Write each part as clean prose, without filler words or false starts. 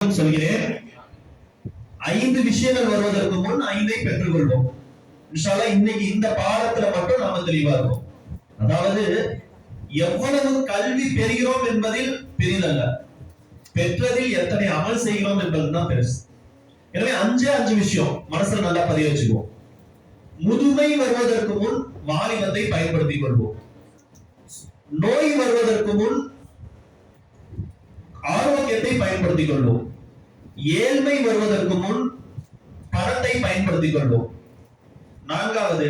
சொல்கிறேன். 5 விஷயங்கள் வருவதற்கு முன் 5ஐ பெற்றுக் கொள்வோம். இன்ஷா அல்லாஹ் இன்னைக்கு இந்த பாடத்துல மட்டும் நாம தெளிவா இருக்கும். அதாவது எவ்வளவு கல்வி பெறுகிறோம் என்பதில் பெரிதல்ல, பெற்றதில் எத்தனை அமல் செய்கிறோம் என்பதுதான் பெருசு. எனவே 5 விஷயம் மனசுல நல்லா பதிய வச்சுக்குவோம். முதுமை வருவதற்கு முன் வாலிபத்தை பயன்படுத்திக் கொள்வோம். நோய் வருவதற்கு முன் ஆரோக்கியத்தை பயன்படுத்திக் கொள்வோம். ஏழ்மை வருவதற்கு முன் பணத்தை பயன்படுத்திக் கொள்வோம். 4வது,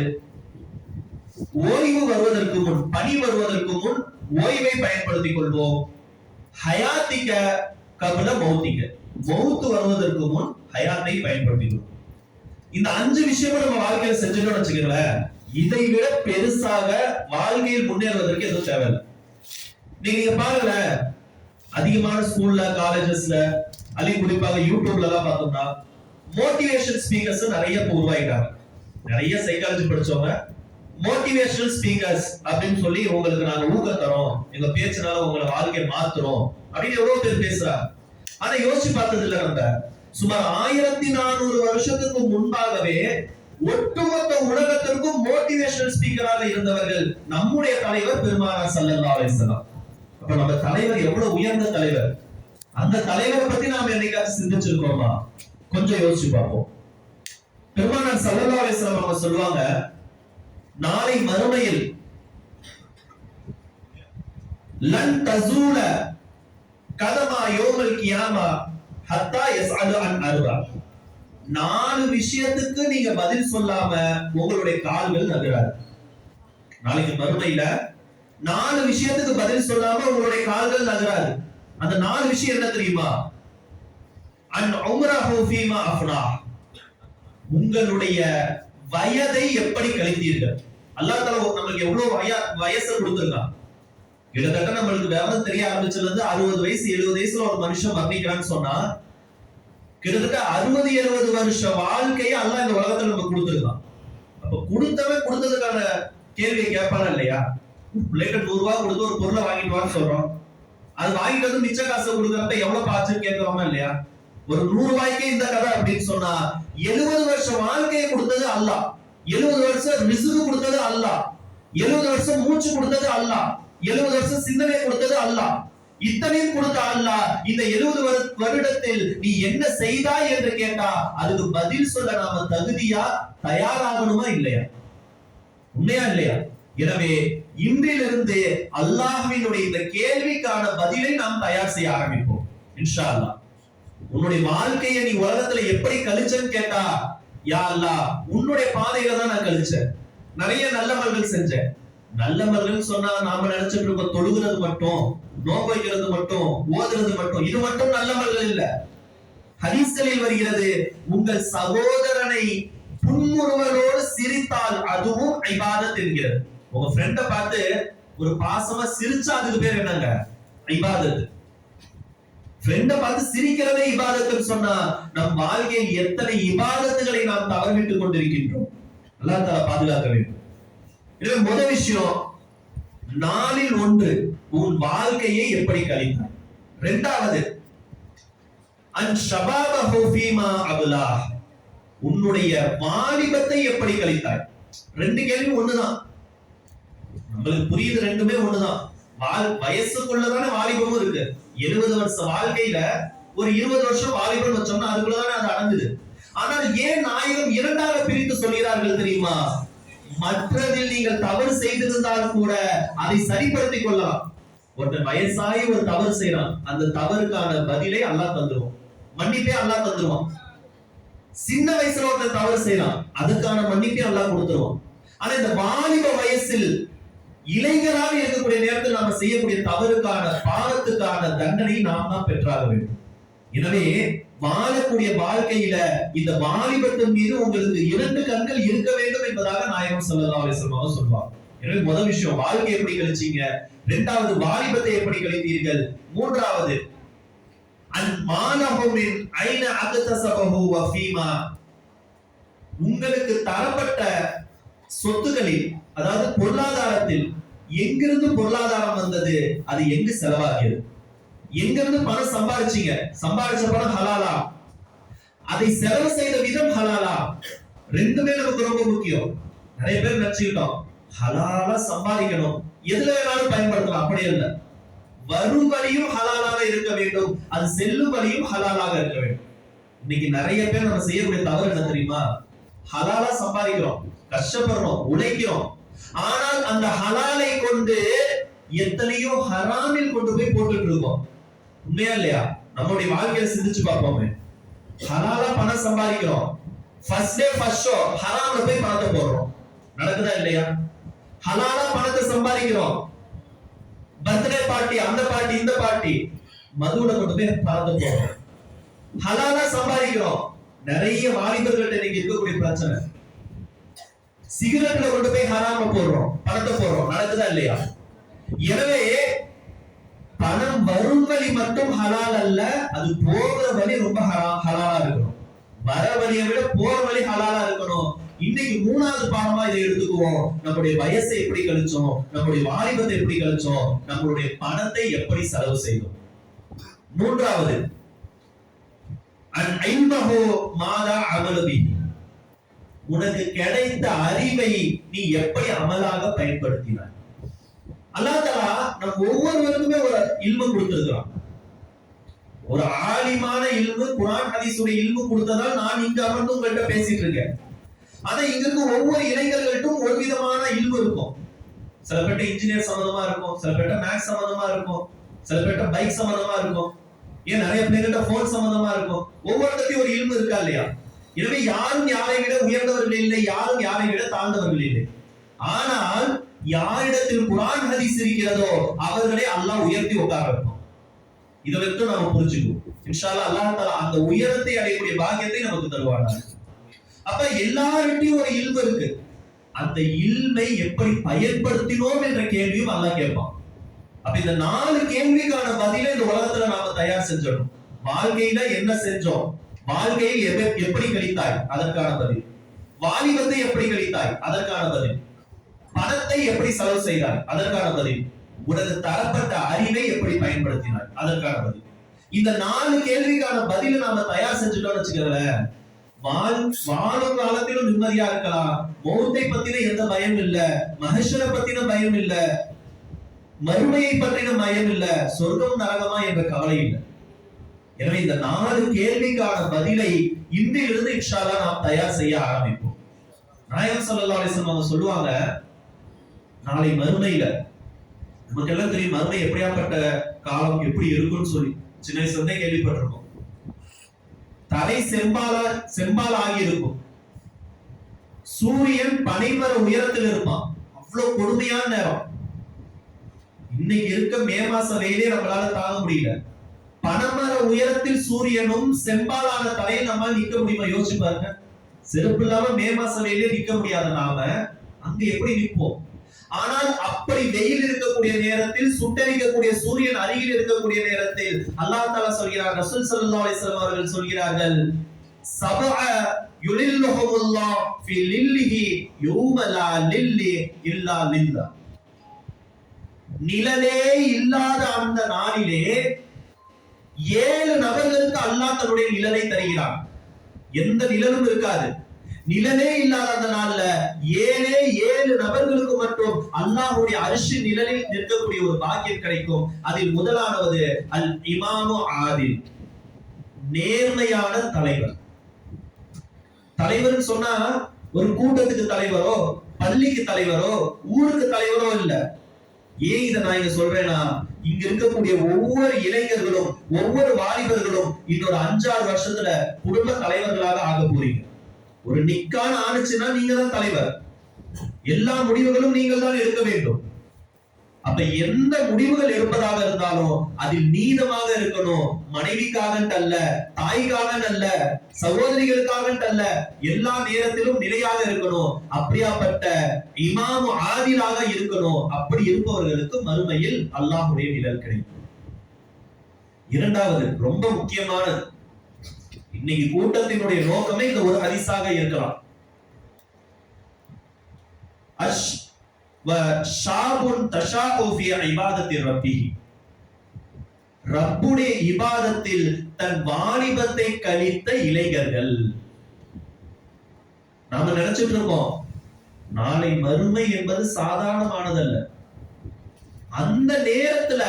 ஓய்வு வருவதற்கு முன், பணி வருவதற்கு முன் ஓய்வை பயன்படுத்திக் கொள்வோம். ஹயாத்திக்க கபல மௌத்திக்க, மௌத்து வருவதற்கு முன் ஹயாத்தை பயன்படுத்திக் கொள்வோம். இந்த 5 விஷயமும் நம்ம வாழ்க்கையில செஞ்சுட்டோம்னு வச்சுக்கோங்களேன், இதை விட பெருசாக வாழ்க்கையில் முன்னேறுவதற்கு எதுவும் தேவையில்லை. நீங்க பாருங்க, அதிகமான ஸ்கூல்ல காலேஜஸ்ல அல்லது குறிப்பாக யூடியூப்ல எல்லாம் பார்த்தோம்னா மோட்டிவேஷன் ஸ்பீக்கர்ஸ் நிறைய உருவாயிட்டாங்க. நிறைய சைக்காலஜி படிச்சவங்க மோட்டிவேஷனல் ஸ்பீக்கர்ஸ் அப்படின்னு சொல்லி உங்களுக்கு நாங்க ஊக்கம் தரோம், எங்க பேச்சுனால உங்களை வாழ்க்கையை மாத்துறோம் அப்படின்னு எவ்வளவு பேர் பேசுறாங்க. ஆனா யோசிச்சு பார்த்தது இல்ல, நம்ம சுமார் 1400 வருஷத்துக்கு முன்பாகவே ஒட்டுமொத்த உலகத்திற்கும் மோட்டிவேஷனல் ஸ்பீக்கராக இருந்தவர்கள் நம்முடைய தலைவர் பெருமானார் ஸல்லல்லாஹு அலைஹி வஸல்லம். அப்ப நம்ம தலைவர் எவ்வளவு உயர்ந்த தலைவர், அந்த தலைவரை பத்தி நாம என்னைக்காச்சும் சிந்திச்சிருக்கோமா? கொஞ்சம் யோசிச்சு பார்ப்போம். பெருமானார் ஸல்லல்லாஹு அலைஹி வஸல்லம் அவங்க சொல்லுவாங்க, நாளை மறுமையில் லன் தஸூல கதமா யௌமல் கியாமா ஹத்தா யஸ்அலு அன் அர்பா. 4 விஷயத்துக்கு நீங்க பதில் சொல்லாம உங்களுடைய கால்கள் நகராது. நாளைக்கு மறுமையில 4 விஷயத்துக்கு பதில் சொல்லாம உங்களுடைய கால்கள் நகராது. அந்த 4 விஷயம் என்ன தெரியுமா? அன் உம்ரஹு ஃபீமா அஃப்னா, உங்களுடைய வயதை எப்படி கழித்தீர்கள். அல்லாஹ் தஆலா நமக்கு எவ்வளவு வயசு கொடுத்திருக்கான். கிட்டத்தட்ட நம்மளுக்கு விவரம் தெரிய ஆரம்பிச்சதுல இருந்து 60 வயசு 70 வயசுல ஒரு மனுஷன் மரணிக்கிறான்னு சொன்னா கிட்டத்தட்ட 60-70 வருஷ வாழ்க்கையை அல்லாஹ் இந்த உலகத்துல நமக்கு கொடுத்திருக்கான். அப்ப கொடுத்தவன் கொடுத்ததுக்கான கேள்வியை கேட்பானா இல்லையா? பிள்ளைகிட்ட 100 ரூபாய் கொடுத்து ஒரு பொருளை வாங்கிட்டு வான்னு சொல்றோம், அது வாங்கிட்டு வந்து மிச்ச காசை கொடுக்கறப்ப எவ்வளவு பாச்சுன்னு கேட்கிறோமா இல்லையா? ஒரு 100 ரூபாய்க்கே இந்த கதை அப்படின்னு சொன்னா 70 வருஷம் வாழ்க்கையை கொடுத்தது அல்லாஹ், 70 வருஷம் ரிஸ்க் கொடுத்தது அல்லாஹ், 70 வருஷம் மூச்சு கொடுத்தது அல்லாஹ், 70 வருஷம் சிந்தனை கொடுத்தது அல்லாஹ். இத்தனையும் கொடுத்த அல்லாஹ் இந்த 70 வருடத்தில் நீ என்ன செய்தாய் என்று கேட்டா அதுக்கு பதில் சொல்ல நாம தகுதியா தயாராகணுமா இல்லையா? உண்மையா இல்லையா? எனவே இன்றிலிருந்து அல்லாஹ்வினுடைய இந்த கேள்விக்கான பதிலை நாம் தயார் செய்ய ஆரம்பிப்போம் இன்ஷா அல்லாஹ். உன்னுடைய வாழ்க்கையை நீ உலகத்துல எப்படி கழிச்சன்னு கேட்டா, யா அல்லாஹ் உன்னுடைய பாதையில தான் நான் கழிச்சேன், நிறைய நல்லமல்கள் செஞ்சேன். நல்லமல்கள் சொன்னா நாம நினைச்சிட்டு இருக்கோம் தொழுகிறது மட்டும், நோன்பு வைக்கிறது மட்டும், ஓதுறது மட்டும், இது மட்டும் நல்லமல்கள் இல்ல. ஹதீஸ்களில் வருகிறது, உங்கள் சகோதரனை புன்முறுவலோடு சிரித்தால் அதுவும் இபாதத் என்கிறது. உங்க ஃப்ரெண்ட பார்த்து ஒரு பாசமா சிரிச்சா அதுக்கு பேர் என்னங்க? இபாதத். ஃப்ரெண்ட பார்த்து சிரிக்கிறதே இபாதத்துன்னு சொன்னா நம் வாழ்க்கையில் எத்தனை இபாதத்துகளை நாம் தவறவிட்டுக் கொண்டிருக்கின்றோம். அல்லாஹ் தஆலா பாதுகாக்க வேண்டும். எனவே முதல் விஷயம், 4இல் 1 உன் வாழ்க்கையை எப்படி கழித்தாய். 2வது, அன் ஷபாபஹு ஃபீமா அப்லா, உன்னுடைய வாலிபத்தை எப்படி கழித்தாய். 2 கேள்வி ஒண்ணுதான், நம்மளுக்கு புரியுது, ரெண்டுமே ஒண்ணுதான். வயசுக்குள்ளதானே வாலிபமும் இருக்கு. 70 வருஷ வாழ்க்கையில ஒரு 20 வருஷம் வாலிபம் வச்சோம்னா அதுக்குள்ளதானே அது அடங்குது. ஆனால் ஏன் நாயகம் 2ஆக பிரித்து சொல்கிறார்கள் தெரியுமா? மற்றதில் நீங்கள் தவறு செய்திருந்தால் கூட அதை சரிப்படுத்திக் கொள்ளலாம். ஒருத்தன் வயசாகி ஒரு தவறு செய்யறான், அந்த தவறுக்கான பதிலை அல்லாஹ் தந்துருவான், மன்னிப்பே அல்லாஹ் தந்துருவான். சின்ன வயசுல ஒருத்தன் தவறு செய்யறான், அதுக்கான மன்னிப்பே அல்லாஹ் கொடுத்துருவான். ஆனா இந்த வாலிப வயசில் இளைஞராக இருக்கக்கூடிய நேரத்தில் நாம செய்யக்கூடிய தவறுக்கான பாவத்துக்கான தண்டனை நாம் தான் பெற்றாக வேண்டும். எனவே வாழக்கூடிய வாழ்க்கையில இந்த வாலிபத்தின் மீது உங்களுக்கு 2 கண்கள் இருக்க வேண்டும் என்பதாக நாயகம் ஸல்லல்லாஹு அலைஹி வஸல்லம் சொல்வார். எனவே முதல் விஷயம் வாழ்க்கை எப்படி கழிச்சீங்க, 2வது வாலிபத்தை எப்படி கழித்தீர்கள், 3வது அன் மாலஹு மின் ஐன அக்தஸபஹு வ ஃபீமா, உங்களுக்கு தரப்பட்ட சொத்துக்களில், அதாவது பொருளாதாரத்தில் எங்கிருந்து பொருளாதாரம் வந்தது, அது எங்கு செலவாகியது. எங்க இருந்து பணம் சம்பாதிச்சீங்க, சம்பாதிச்ச பணம் ஹலாலா, அதை செலவு செய்த விதம் ஹலாலா, ரெண்டுமே நமக்கு ரொம்ப முக்கியம். நிறைய பேர் நினைச்சுக்கிட்டோம் ஹலாலா சம்பாதிக்கணும், எதுல வேணாலும் பயன்படுத்தலாம். அப்படி இல்ல, வரும் வழியும் ஹலாலாக இருக்க வேண்டும், அது செல்லும் வழியும் ஹலாலாக இருக்க வேண்டும். இன்னைக்கு நிறைய பேர் நம்ம செய்யக்கூடிய தவறு என்ன தெரியுமா? ஹலாலா சம்பாதிக்கிறோம், கஷ்டப்படுறோம், உழைக்கிறோம், ஆனால் அந்த ஹலாலை கொண்டு எத்தனையோ ஹராமில் கொண்டு போய் போட்டுட்டு இருக்கோம். உண்மையா இல்லையா? நம்மளுடைய வாழ்க்கையில சிந்திச்சு பார்ப்போமே. ஹலாலா பணம் சம்பாதிக்கிறோம், ஃபர்ஸ்ட் டே ஃபர்ஸ்ட் ஷோ ஹராம்ல போய் பணத்தை போடுறோம். நடக்குதா இல்லையா? ஹலாலா பணத்தை சம்பாதிக்கிறோம், பர்த்டே பார்ட்டி, அந்த பார்ட்டி, இந்த பார்ட்டி, மதுவுல கொண்டு போய் பணத்தை போடுறோம். ஹலாலா சம்பாதிக்கிறோம். நிறைய வாலிபர்கள்ட்ட இன்னைக்கு இருக்கக்கூடிய பிரச்சனை, சிகரெட்ல கொண்டு போய் ஹராம போடுறோம், பணத்தை போடுறோம். நடக்குதா இல்லையா? எனவே பணம் வரும் வழி மட்டும் ஹலால் அல்ல, அது போகிற வழி ரொம்ப ஹலாலா இருக்கணும். வர வழியை விட போற வழி ஹலாலா இருக்கணும். இன்னைக்கு மூணாவது பாடமா இதை எடுத்துக்குவோம். நம்முடைய வயசை எப்படி கழிச்சோம், நம்முடைய வாலிபத்தை எப்படி கழிச்சோம், நம்மளுடைய பணத்தை எப்படி செலவு செய்தோம். மூன்றாவது மாதா அமலபி, உனக்கு கிடைத்த அறிவை நீ எப்படி அமலாக பயன்படுத்தினாய். அல்லாஹ் தஆலா நம்ம ஒவ்வொருவருக்குமே ஒரு இல்மு கொடுத்திருக்கிறான். ஒரு ஆலிமான இல்மு, குர்ஆன் ஹதீஸுடைய இல்மு கொடுத்ததால் நான் இங்க அமர்ந்து உங்கள்கிட்ட பேசிட்டு இருக்கேன். ஆனா இங்க இருக்க ஒவ்வொரு இளைஞர்கள்ட்டும் ஒரு விதமான இல்மு இருக்கும். சில பேர்ட்ட இன்ஜினியர் சம்பந்தமா இருக்கும், சில பேர்ட்ட மேக்ஸ் சம்பந்தமா இருக்கும், சில பேர்ட்ட பைக் சம்பந்தமா இருக்கும், ஏன் நிறைய பேர்கிட்ட போன் சம்பந்தமா இருக்கும். ஒவ்வொருத்தையும் ஒரு இல்மு இருக்கா இல்லையா? எனவே யாரும் யாரை விட உயர்ந்தவர்கள் இல்லை, யாரும் யாரை விட தாழ்ந்தவர்கள் இல்லை. ஆனால் யாரிடத்தில் குர்ஆன் ஹதீஸ் இருக்கிறதோ அவர்களை அல்லாஹ் உயர்த்தி உட்கார வைப்பான். இதை வைத்து நாம புரிஞ்சுக்குவோம். இன்ஷா அல்லாஹ் அல்லாஹ் தஆலா அந்த உயரத்தை அடையக்கூடிய பாக்கியத்தை நமக்கு தருவானாக. அப்ப எல்லார்கிட்டயும் ஒரு இல்மு இருக்கு, அந்த இல்மை எப்படி பயன்படுத்தினோம் என்ற கேள்வியும் அல்லாஹ் கேட்பான். அப்ப இந்த 4 கேள்விக்கான பதிலை இந்த உலகத்துல நாம தயார் செஞ்சிடணும். வாழ்க்கையில என்ன செஞ்சோம், வாழ்க்கையில் எப்படி கழித்தாய், அதற்கான பதில். வாலிபத்தை எப்படி கழித்தாய், அதற்கான பதில். பணத்தை எப்படி செலவு செய்தாய், அதற்கான பதில். உனக்கு தரப்பட்ட அறிவை எப்படி பயன்படுத்தினாய், அதற்கான பதில். இந்த 4 கேள்விக்கான பதிலை நாம தயார் செஞ்சுட்டோம்னு வச்சுக்கிறேன், வாழும் காலத்திலும் நிம்மதியா இருக்கலாம். மௌத்தை பத்தின எந்த பயம் இல்ல, மஹ்ஷரை பத்தின பயம் இல்ல, மறுமையை பற்றின பயம் இல்ல, சொர்க்கம் நரகமா என்ற கவலை இல்லை. எனவே இந்த 4 கேள்விக்கான பதிலை இன்றிலிருந்து இன்ஷா அல்லாஹ் நாம் தயார் செய்ய ஆரம்பிப்போம். நாயகம் ஸல்லல்லாஹு அலைஹி வஸல்லம் அவங்க சொல்லுவாங்க, நாளை மறுமையில நமக்கு எல்லாம் தெரியும் மறுமை எப்படியாப்பட்ட காலம் எப்படி இருக்கும்னு சொல்லி சின்ன வயசுல இருந்தே கேள்விப்பட்டிருக்கோம். தலை செம்பால் ஆகி இருக்கும், சூரியன் பனைமர உயரத்தில் இருப்பான், அவ்வளவு கொடுமையான நேரம். இன்னைக்கு இருக்க மே மாசம் வெயிலே நம்மளால தாங்க முடியல. பனைமர உயரத்தில் சூரியனும் செம்பாலான தலையை நம்மால் நிக்க முடியுமா? யோசிச்சு பாருங்க. செருப்பு இல்லாம மே மாசம் வெயிலே நிக்க முடியாத நாம அங்க எப்படி நிற்போம்? ஆனால் அப்படி வெயில் இருக்கக்கூடிய நேரத்தில், சுட்டரிக்கக்கூடிய சூரியன் அருகில் இருக்கக்கூடிய நேரத்தில் அல்லாஹ் தஆலா சொல்கிறார், ரசூல் ஸல்லல்லாஹு அலைஹி வஸல்லம் அவர்கள் சொல்கிறார்கள், சபஅ யுலில்லுஹுமுல்லாஹ் ஃபி லில்லிஹி யௌம லா லில்லி இல்லா லில்லா. நிழலே இல்லாத அந்த நாளிலே 7 நபர்களுக்கு அல்லாஹ் தன்னுடைய நிழலை தருகிறான். எந்த நிழலும் இருக்காது. நிழலே இல்லாத அந்த நாள்ல 7 நபர்களுக்கு மட்டும் அல்லாஹ்வுடைய அர்ஷின் நிழலில் நிற்கக்கூடிய ஒரு பாக்கியம் கிடைக்கும். அதில் முதலானது அல் இமாமு ஆதில், நேர்மையான தலைவர். தலைவர்னு சொன்னா ஒரு கூட்டத்துக்கு தலைவரோ, பள்ளிக்கு தலைவரோ, ஊருக்கு தலைவரோ இல்ல. ஏன் இதை நான் இங்க சொல்றேன்னா, இங்க இருக்கக்கூடிய ஒவ்வொரு இளைஞர்களும், ஒவ்வொரு வாலிபர்களும் இன்னொரு 5-6 வருஷத்துல குடும்ப தலைவர்களாக ஆக போறீங்க. ஒரு நிக்கான ஆணுச்சுன்னா நீங்க தான் தலைவர், எல்லா முடிவுகளும் நீங்கள் தான் எடுக்க வேண்டும். அப்ப எந்த முடிவுகள் எடுப்பதாக இருந்தாலும் அதில் நீதமாக இருக்கணும். மனைவிக்காக அல்ல, தாய்க்காக அல்ல, சகோதரிகளுக்காக அல்ல, எல்லா நேரத்திலும் நிலையாக இருக்கணும். அப்படியாப்பட்ட இமாமு ஆதிலாக இருக்கணும். அப்படி இருப்பவர்களுக்கு மறுமையில் அல்லாஹ்வுடைய நிழல் கிடைக்கும். இரண்டாவது ரொம்ப முக்கியமானது, இன்னைக்கு கூட்டத்தினுடைய நோக்கமே இந்த ஒரு ஹதீஸாக இருக்கலாம். ஷாபுன் தஷாஉ ஃபீ இபாதத்தி ரப்பிஹி, ரப்புடைய இபாதத்தில் தன் வாலிபத்தை கழித்த இளைஞர்கள். நாம நினைச்சிட்டு இருக்கோம் நாளை மறுமை என்பது சாதாரணமானதல்ல. அந்த நேரத்துல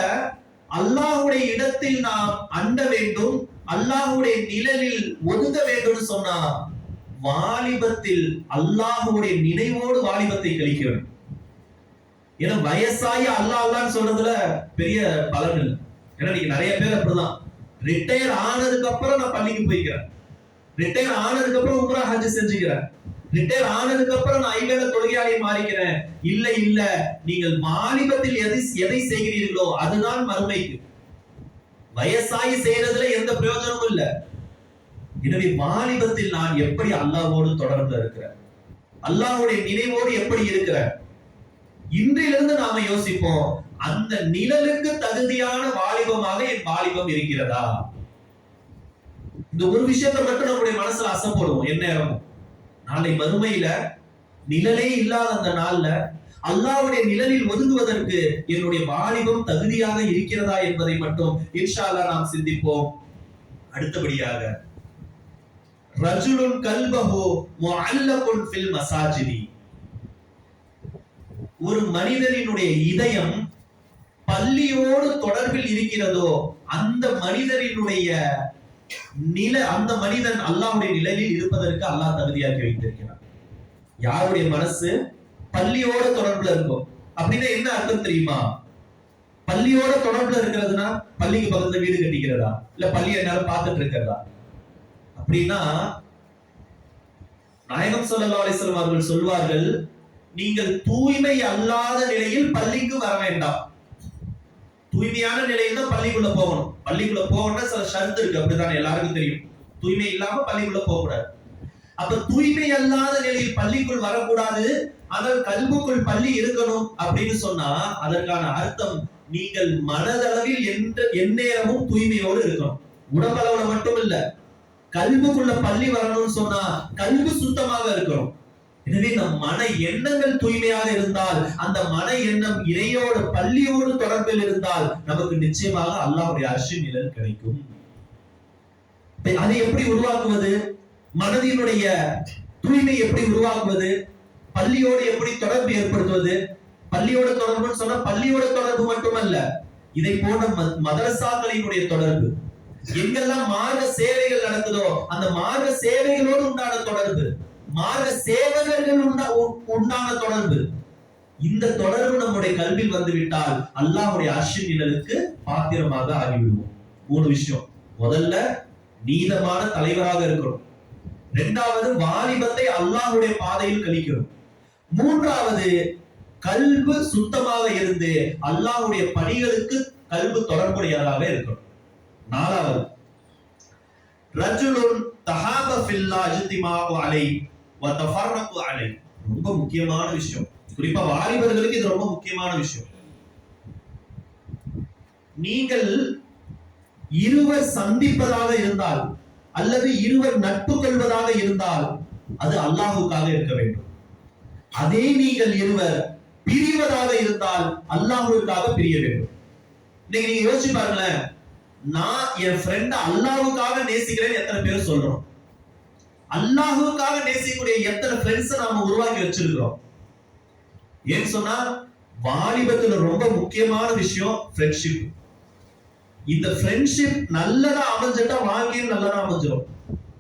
அல்லாஹ்வுடைய இடத்தில் நாம் அண்ட வேண்டும், அல்லாஹ்வுடைய நிழலில் ஒதுங்க வேண்டும் சொன்னா வாலிபத்தில் அல்லாஹ்வுடைய நினைவோடு வாலிபத்தை கழிக்க வேண்டும். ஏன்னா வயசாகி அல்லாஹ் அல்லாஹ்னு சொல்றதுல பெரிய பலன் இல்லை. ஏன்னா நீங்க நிறைய பேர் அப்படிதான், ரிட்டையர் ஆனதுக்கு அப்புறம் நான் பள்ளிக்கு போய்க்கிறேன், ரிட்டையர் ஆனதுக்கு அப்புறம் உம்ரா ஹஜ் செஞ்சுக்கிறேன், ரிட்டையர் ஆனதுக்கு அப்புறம் நான் ஐவேளை தொழுகையாளி மாறிக்கிறேன். இல்ல இல்ல, நீங்கள் வாலிபத்தில் எதை செய்கிறீர்களோ அதுதான் மறுமைக்கு. வயசாகி செய்யறதுல எந்த பிரயோஜனமும் இல்ல. எனவே வாலிபத்தில் நான் எப்படி அல்லாஹ்வோடு தொடர்ந்து இருக்கிறேன், அல்லாஹ்வுடைய நினைவோடு எப்படி இருக்கிறேன்? இன்றிலிருந்து நாம யோசிப்போம், அந்த நிழலுக்கு தகுதியான வாலிபமாக என் வாலிபம் இருக்கிறதா? இந்த ஒரு விஷயத்தை மட்டும் நம்முடைய மனசுல அசைப்படுவோம். என்ன நேரமும் நாளை மறுமையில நிழலே இல்லாத அந்த நாள்ல அல்லாஹ்வுடைய நிழலில் ஒதுங்குவதற்கு என்னுடைய வாலிபம் தகுதியாக இருக்கிறதா என்பதை மட்டும் இன்ஷா அல்லாஹ் நாம் சிந்திப்போம். அடுத்தபடியாக ரஜுலுன் கல்பஹு முஅல்லகுன் ஃபில் மசாஜிதி, ஒரு மனிதனினுடைய இதயம் பள்ளியோடு தொடர்பில் இருக்கிறதோ அந்த மனிதனினுடைய அந்த மனிதன் அல்லாஹ்வுடைய நிழலில் இருப்பதற்கு அல்லாஹ் தகுதியாக்கி வைத்திருக்கிறார். யாருடைய மனசு பள்ளியோட தொடர்புல இருக்கும் அப்படின்னா என்ன அர்த்தம் தெரியுமா? பள்ளியோட தொடர்புல இருக்கிறதுனா பள்ளிக்கு பக்கத்துல வீடு கட்டிக்கிறதா, இல்ல பள்ளியை என்னால பார்த்துட்டு இருக்கிறதா? அப்படின்னா நாயகம் ஸல்லல்லாஹு அலைஹி வஸல்லம் அவர்கள் சொல்வார்கள், நீங்கள் தூய்மை அல்லாத நிலையில் பள்ளிக்கு வர வேண்டாம். தூய்மையான நிலையில் தான் பள்ளிக்குள்ள போகணும். பள்ளிக்குள்ள போகணும்னா சில ஷர்த் இருக்கு, அப்படிதான் எல்லாருக்கும் தெரியும். தூய்மை இல்லாம பள்ளிக்குள்ள போக கூடாது. அப்ப தூய்மை அல்லாத நிலையில் பள்ளிக்குள் வரக்கூடாது, ஆனால் கல்புக்குள் பள்ளி இருக்கணும் அப்படின்னு சொன்னா அதற்கான அர்த்தம் நீங்கள் மனதளவில் எந்நேரமும் தூய்மையோடு இருக்கணும். உடம்பளவுல மட்டும் இல்ல, கல்புக்குள்ள பள்ளி வரணும்னு சொன்னா கல்பு சுத்தமாக இருக்கணும். எனவே நம் மன எண்ணங்கள் தூய்மையாக இருந்தால், அந்த மன எண்ணம் இறையோடு பள்ளியோடு தொடர்பில் இருந்தால் நமக்கு நிச்சயமாக அல்லாஹ்வுடைய அர்ஷின் நிழல் கிடைக்கும். அதை எப்படி உருவாக்குவது? மனதினுடைய தூய்மை எப்படி உருவாக்குவது? பள்ளியோடு எப்படி தொடர்பு ஏற்படுத்துவது? பள்ளியோடு தொடர்புன்னு சொன்னா பள்ளியோட தொடர்பு மட்டுமல்ல, இதை போன்ற மதரசாக்களினுடைய தொடர்பு, எங்கெல்லாம் மார்க்க சேவைகள் நடக்குதோ அந்த மார்க்க சேவைகளோடு உண்டான தொடர்பு, மார்க்க சேவகர்கள் உண்டான தொடர்பு, இந்த தொடர்பு நம்முடைய கல்வியில் வந்துவிட்டால் அல்லாஹ்வுடைய அர்ஷின் நிழலுக்கு பாத்திரமாக ஆகிவிடுவோம். மூணு விஷயம். முதல்ல நீதமான தலைவராக இருக்கிறோம். இரண்டாவது வாலிபத்தை அல்லாஹ்வுடைய பாதையில் கழிக்கிறோம். மூன்றாவது கல்பு சுத்தமாக இருந்து அல்லாஹ்வுடைய பணிகளுக்கு கல்பு தொடர்புடையதாக இருக்கணும். நாலாவது ரஜுலுன் தஹாப ஃபில்லாஹ் இஜ்திமாஉ அலைஹி வ தஃபர்ரகு அலைஹி. ரொம்ப முக்கியமான விஷயம், குறிப்பா வாலிபர்களுக்கு இது ரொம்ப முக்கியமான விஷயம். நீங்கள் இருவர் சந்திப்பதாக இருந்தால் அல்லது இருவர் நட்பு கொள்வதாக இருந்தால் அது அல்லாஹ்வுக்காக இருக்க வேண்டும். அதே நீங்கள் இருவர் பிரிவதாக இருந்தால் அல்லாஹ்வுக்காக பிரிய வேண்டும். இன்னைக்கு நீங்க யோசிச்சு பாருங்களேன், நான் என் ஃப்ரெண்ட் அல்லாஹ்வுக்காக நேசிக்கிறேன் எத்தனை பேர் சொல்றோம்? அல்லாஹ்வுக்காக நேசிக்கக்கூடிய எத்தனை ஃப்ரெண்ட்ஸ் நாம உருவாக்கி வச்சிருக்கிறோம்? ஏன்னு சொன்னா வாலிபத்துல ரொம்ப முக்கியமான விஷயம் ஃப்ரெண்ட்ஷிப். இந்த ஃப்ரெண்ட்ஷிப் நல்லதா அமைஞ்சிட்டா வாழ்க்கையும் நல்லதா அமைஞ்சிடும்.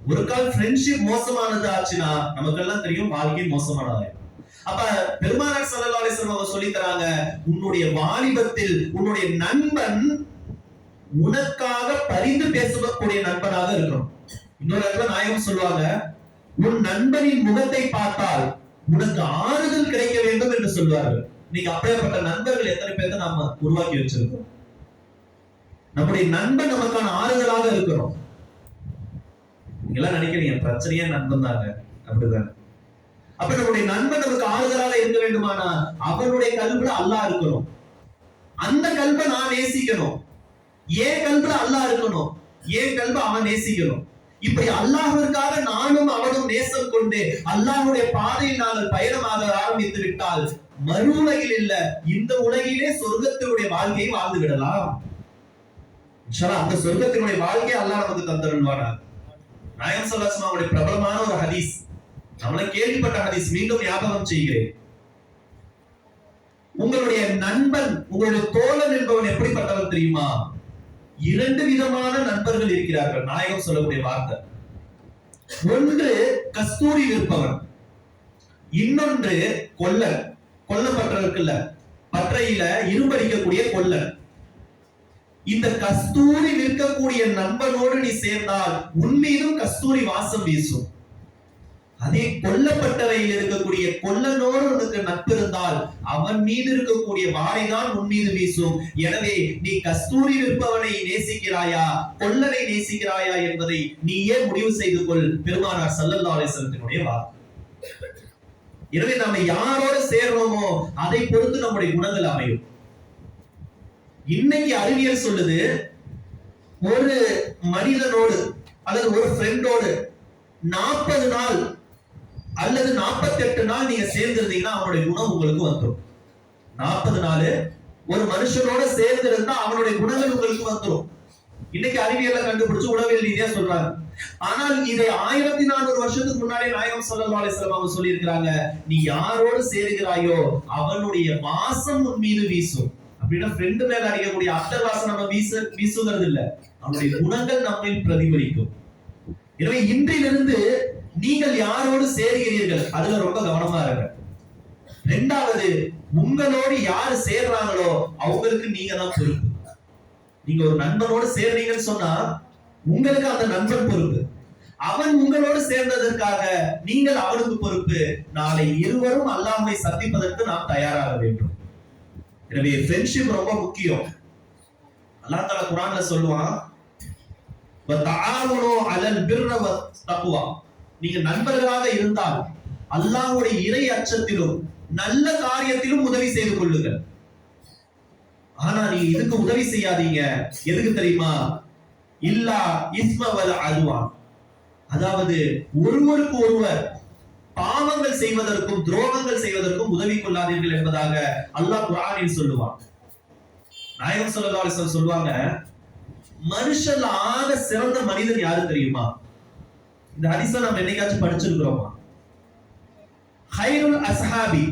ஒரு கால் ஃப்ரெண்ட்ஷிப் மோசமானது ஆச்சுன்னா நமக்கெல்லாம் தெரியும் வாழ்க்கையும் மோசமானதாயிடும். அப்ப பெருமானார் ஸல்லல்லாஹு அலைஹி வஸல்லம் அவங்க சொல்லி தராங்க, உன்னுடைய வாலிபத்தில் உன்னுடைய நண்பன் உனக்காக பரிந்து பேசக்கூடிய நண்பனாக இருக்கணும். இன்னொரு இடத்துல நாயகம் சொல்லுவாங்க, உன் நண்பனின் முகத்தை பார்த்தால் உனக்கு ஆறுதல் கிடைக்க வேண்டும் என்று சொல்வார்கள். நீங்க அப்படியேப்பட்ட நண்பர்கள் எத்தனை பேர்த்த நாம உருவாக்கி வச்சிருக்கோம்? நம்முடைய நண்பன் நமக்கான ஆறுதலாக இருக்கிறோம். நீங்க எல்லாம் நினைக்கிறீங்க பிரச்சனையே நண்பன் தாங்க, அப்படிதானே? அப்ப நம்முடைய நண்பன் நமக்கு ஆறுதலாக இருக்க வேண்டுமானா அவனுடைய கல்வில அல்லாஹ் இருக்கணும். அந்த கல்வை நான் நேசிக்கணும். ஏன் கல்வில அல்லாஹ் இருக்கணும், ஏன் கல்வை அவன் நேசிக்கணும். இப்படி அல்லாஹ்விற்காக நானும் அவனும் நேசம் கொண்டு அல்லாஹ்வுடைய பாதையில் நாங்கள் பயணமாக ஆரம்பித்து விட்டால் மறு உலகில் இல்ல, இந்த உலகிலே சொர்க்கத்தினுடைய வாழ்க்கையை வாழ்ந்து விடலாம். இன்ஷாஅல்லாஹ் அந்த சொர்க்கத்தினுடைய வாழ்க்கையை அல்லாஹ் நமக்கு தந்தருள்வானா. நாயகம் ஸல்லல்லாஹு அலைஹி வஸல்லம் பிரபலமான ஒரு ஹதீஸ், நம்மள கேள்விப்பட்ட ஹதீஸ், மீண்டும் ஞாபகம் செய்கிறேன். உங்களுடைய நண்பன், உங்களுடைய தோழன் என்பவன் எப்படிப்பட்டவர் தெரியுமா? இரண்டு விதமான நண்பர்கள் இருக்கிறார்கள். நாயகம் சொல்லக்கூடிய வார்த்தை, ஒன்று கஸ்தூரி விற்பவன், இன்னொன்று கொல்லன். கொல்லப்பட்டவர்க்குல்ல, பற்றையில இரும்படிக்கக்கூடிய கொல்லன். இந்த கஸ்தூரி விற்கக்கூடிய நண்பனோடு நீ சேர்ந்தால் உன்மீதும் கஸ்தூரி வாசம் வீசும். அதே கொல்லப்பட்டவையில் இருக்கக்கூடிய கொல்லனோடு உனக்கு நட்பு இருந்தால் அவன் மீது இருக்கக்கூடிய வாடைதான் உன் மீது வீசும். எனவே நீ கஸ்தூரி விற்பவனை நேசிக்கிறாயா, கொல்லனை நேசிக்கிறாயா என்பதை நீயே முடிவு செய்து கொள். பெருமானார் ஸல்லல்லாஹு அலைஹி வஸல்லத்தினுடைய வார்த்தை. எனவே நாம யாரோட சேர்றோமோ அதை பொறுத்து நம்முடைய குணங்கள் அமையும். இன்னைக்கு அறிவியல் சொல்லுது, ஒரு மனிதனோடு அல்லது ஒரு ஃப்ரெண்டோடு 40 நாள் அல்லது 48 நாள் நீங்க சேர்ந்திருந்தீங்கன்னா அவனுடைய குணம் உங்களுக்கு வந்துடும். 40 நாள் ஒரு மனுஷனோட சேர்ந்து இருந்தா அவனுடைய குணங்கள் உங்களுக்கு வந்துடும். இன்னைக்கு அறிவியலை கண்டுபிடிச்சு உளவியல் ரீதியா சொல்றாங்க. ஆனால் இதை 1400 வருஷத்துக்கு முன்னாடி நாயகம் ஸல்லல்லாஹு அலைஹி வஸல்லம் அவங்க சொல்லி இருக்கிறாங்க, நீ யாரோடு சேருகிறாயோ அவனுடைய வாசம் உன் மீது வீசும். அப்படின்னா ஃப்ரெண்டு மேல அடிக்கக்கூடிய அத்தர் வாசம் நம்ம வீசுகிறது இல்ல, அவனுடைய குணங்கள் நம்மில் பிரதிபலிக்கும். எனவே இன்றிலிருந்து நீங்கள் யாரோடு சேர்கிறீர்கள் அதுல ரொம்ப கவனமா இருங்க. இரண்டாவது, உங்களோடு யாரு சேர்றாங்களோ அவங்களுக்கு நீங்க தான் பொறுப்பு. நீங்க ஒரு நண்பனோடு சேர்றீங்கன்னு சொன்னா உங்களுக்கு அந்த நண்பன் பொறுப்பு. அவன் உங்களோடு சேர்ந்ததற்காக நீங்கள் அவனுக்கு பொறுப்பு. நாளை இருவரும் அல்லாஹ்வை சந்திப்பதற்கு நாம் தயாராக வேண்டும். எனவே ஃப்ரெண்ட்ஷிப் ரொம்ப முக்கியம். அல்லாஹ் தஆலா குர்ஆன்ல சொல்லுவான், வதஆவனு அலல் பிர்ர வத்தக்வா. நீங்க நண்பர்களாக இருந்தால் அல்லாஹ்வுடைய இறை அச்சத்திலும் நல்ல காரியத்திலும் உதவி செய்து கொள்ளுங்கள். ஆனா நீங்க இதுக்கு உதவி செய்யாதீங்க. எதுக்கு தெரியுமா? இல்லா இஸ்ம வல் அத்வான். அதாவது ஒருவருக்கு ஒருவர் பாவங்கள் செய்வதற்கும் துரோகங்கள் செய்வதற்கும் உதவி கொள்ளாதீர்கள் என்பதாக அல்லாஹ் குர்ஆனில் சொல்லுவான். நாயகம் ஸல்லல்லாஹு அலைஹி வஸல்லம் சொல்வாங்க, மனுஷன்ல ஆக சிறந்த மனிதன் யாரு தெரியுமா? இந்த ஹதீஸை நம்ம என்னைக்காச்சும் படிச்சிருக்கிறோமா? ஹைருல் அஸ்ஹாபி,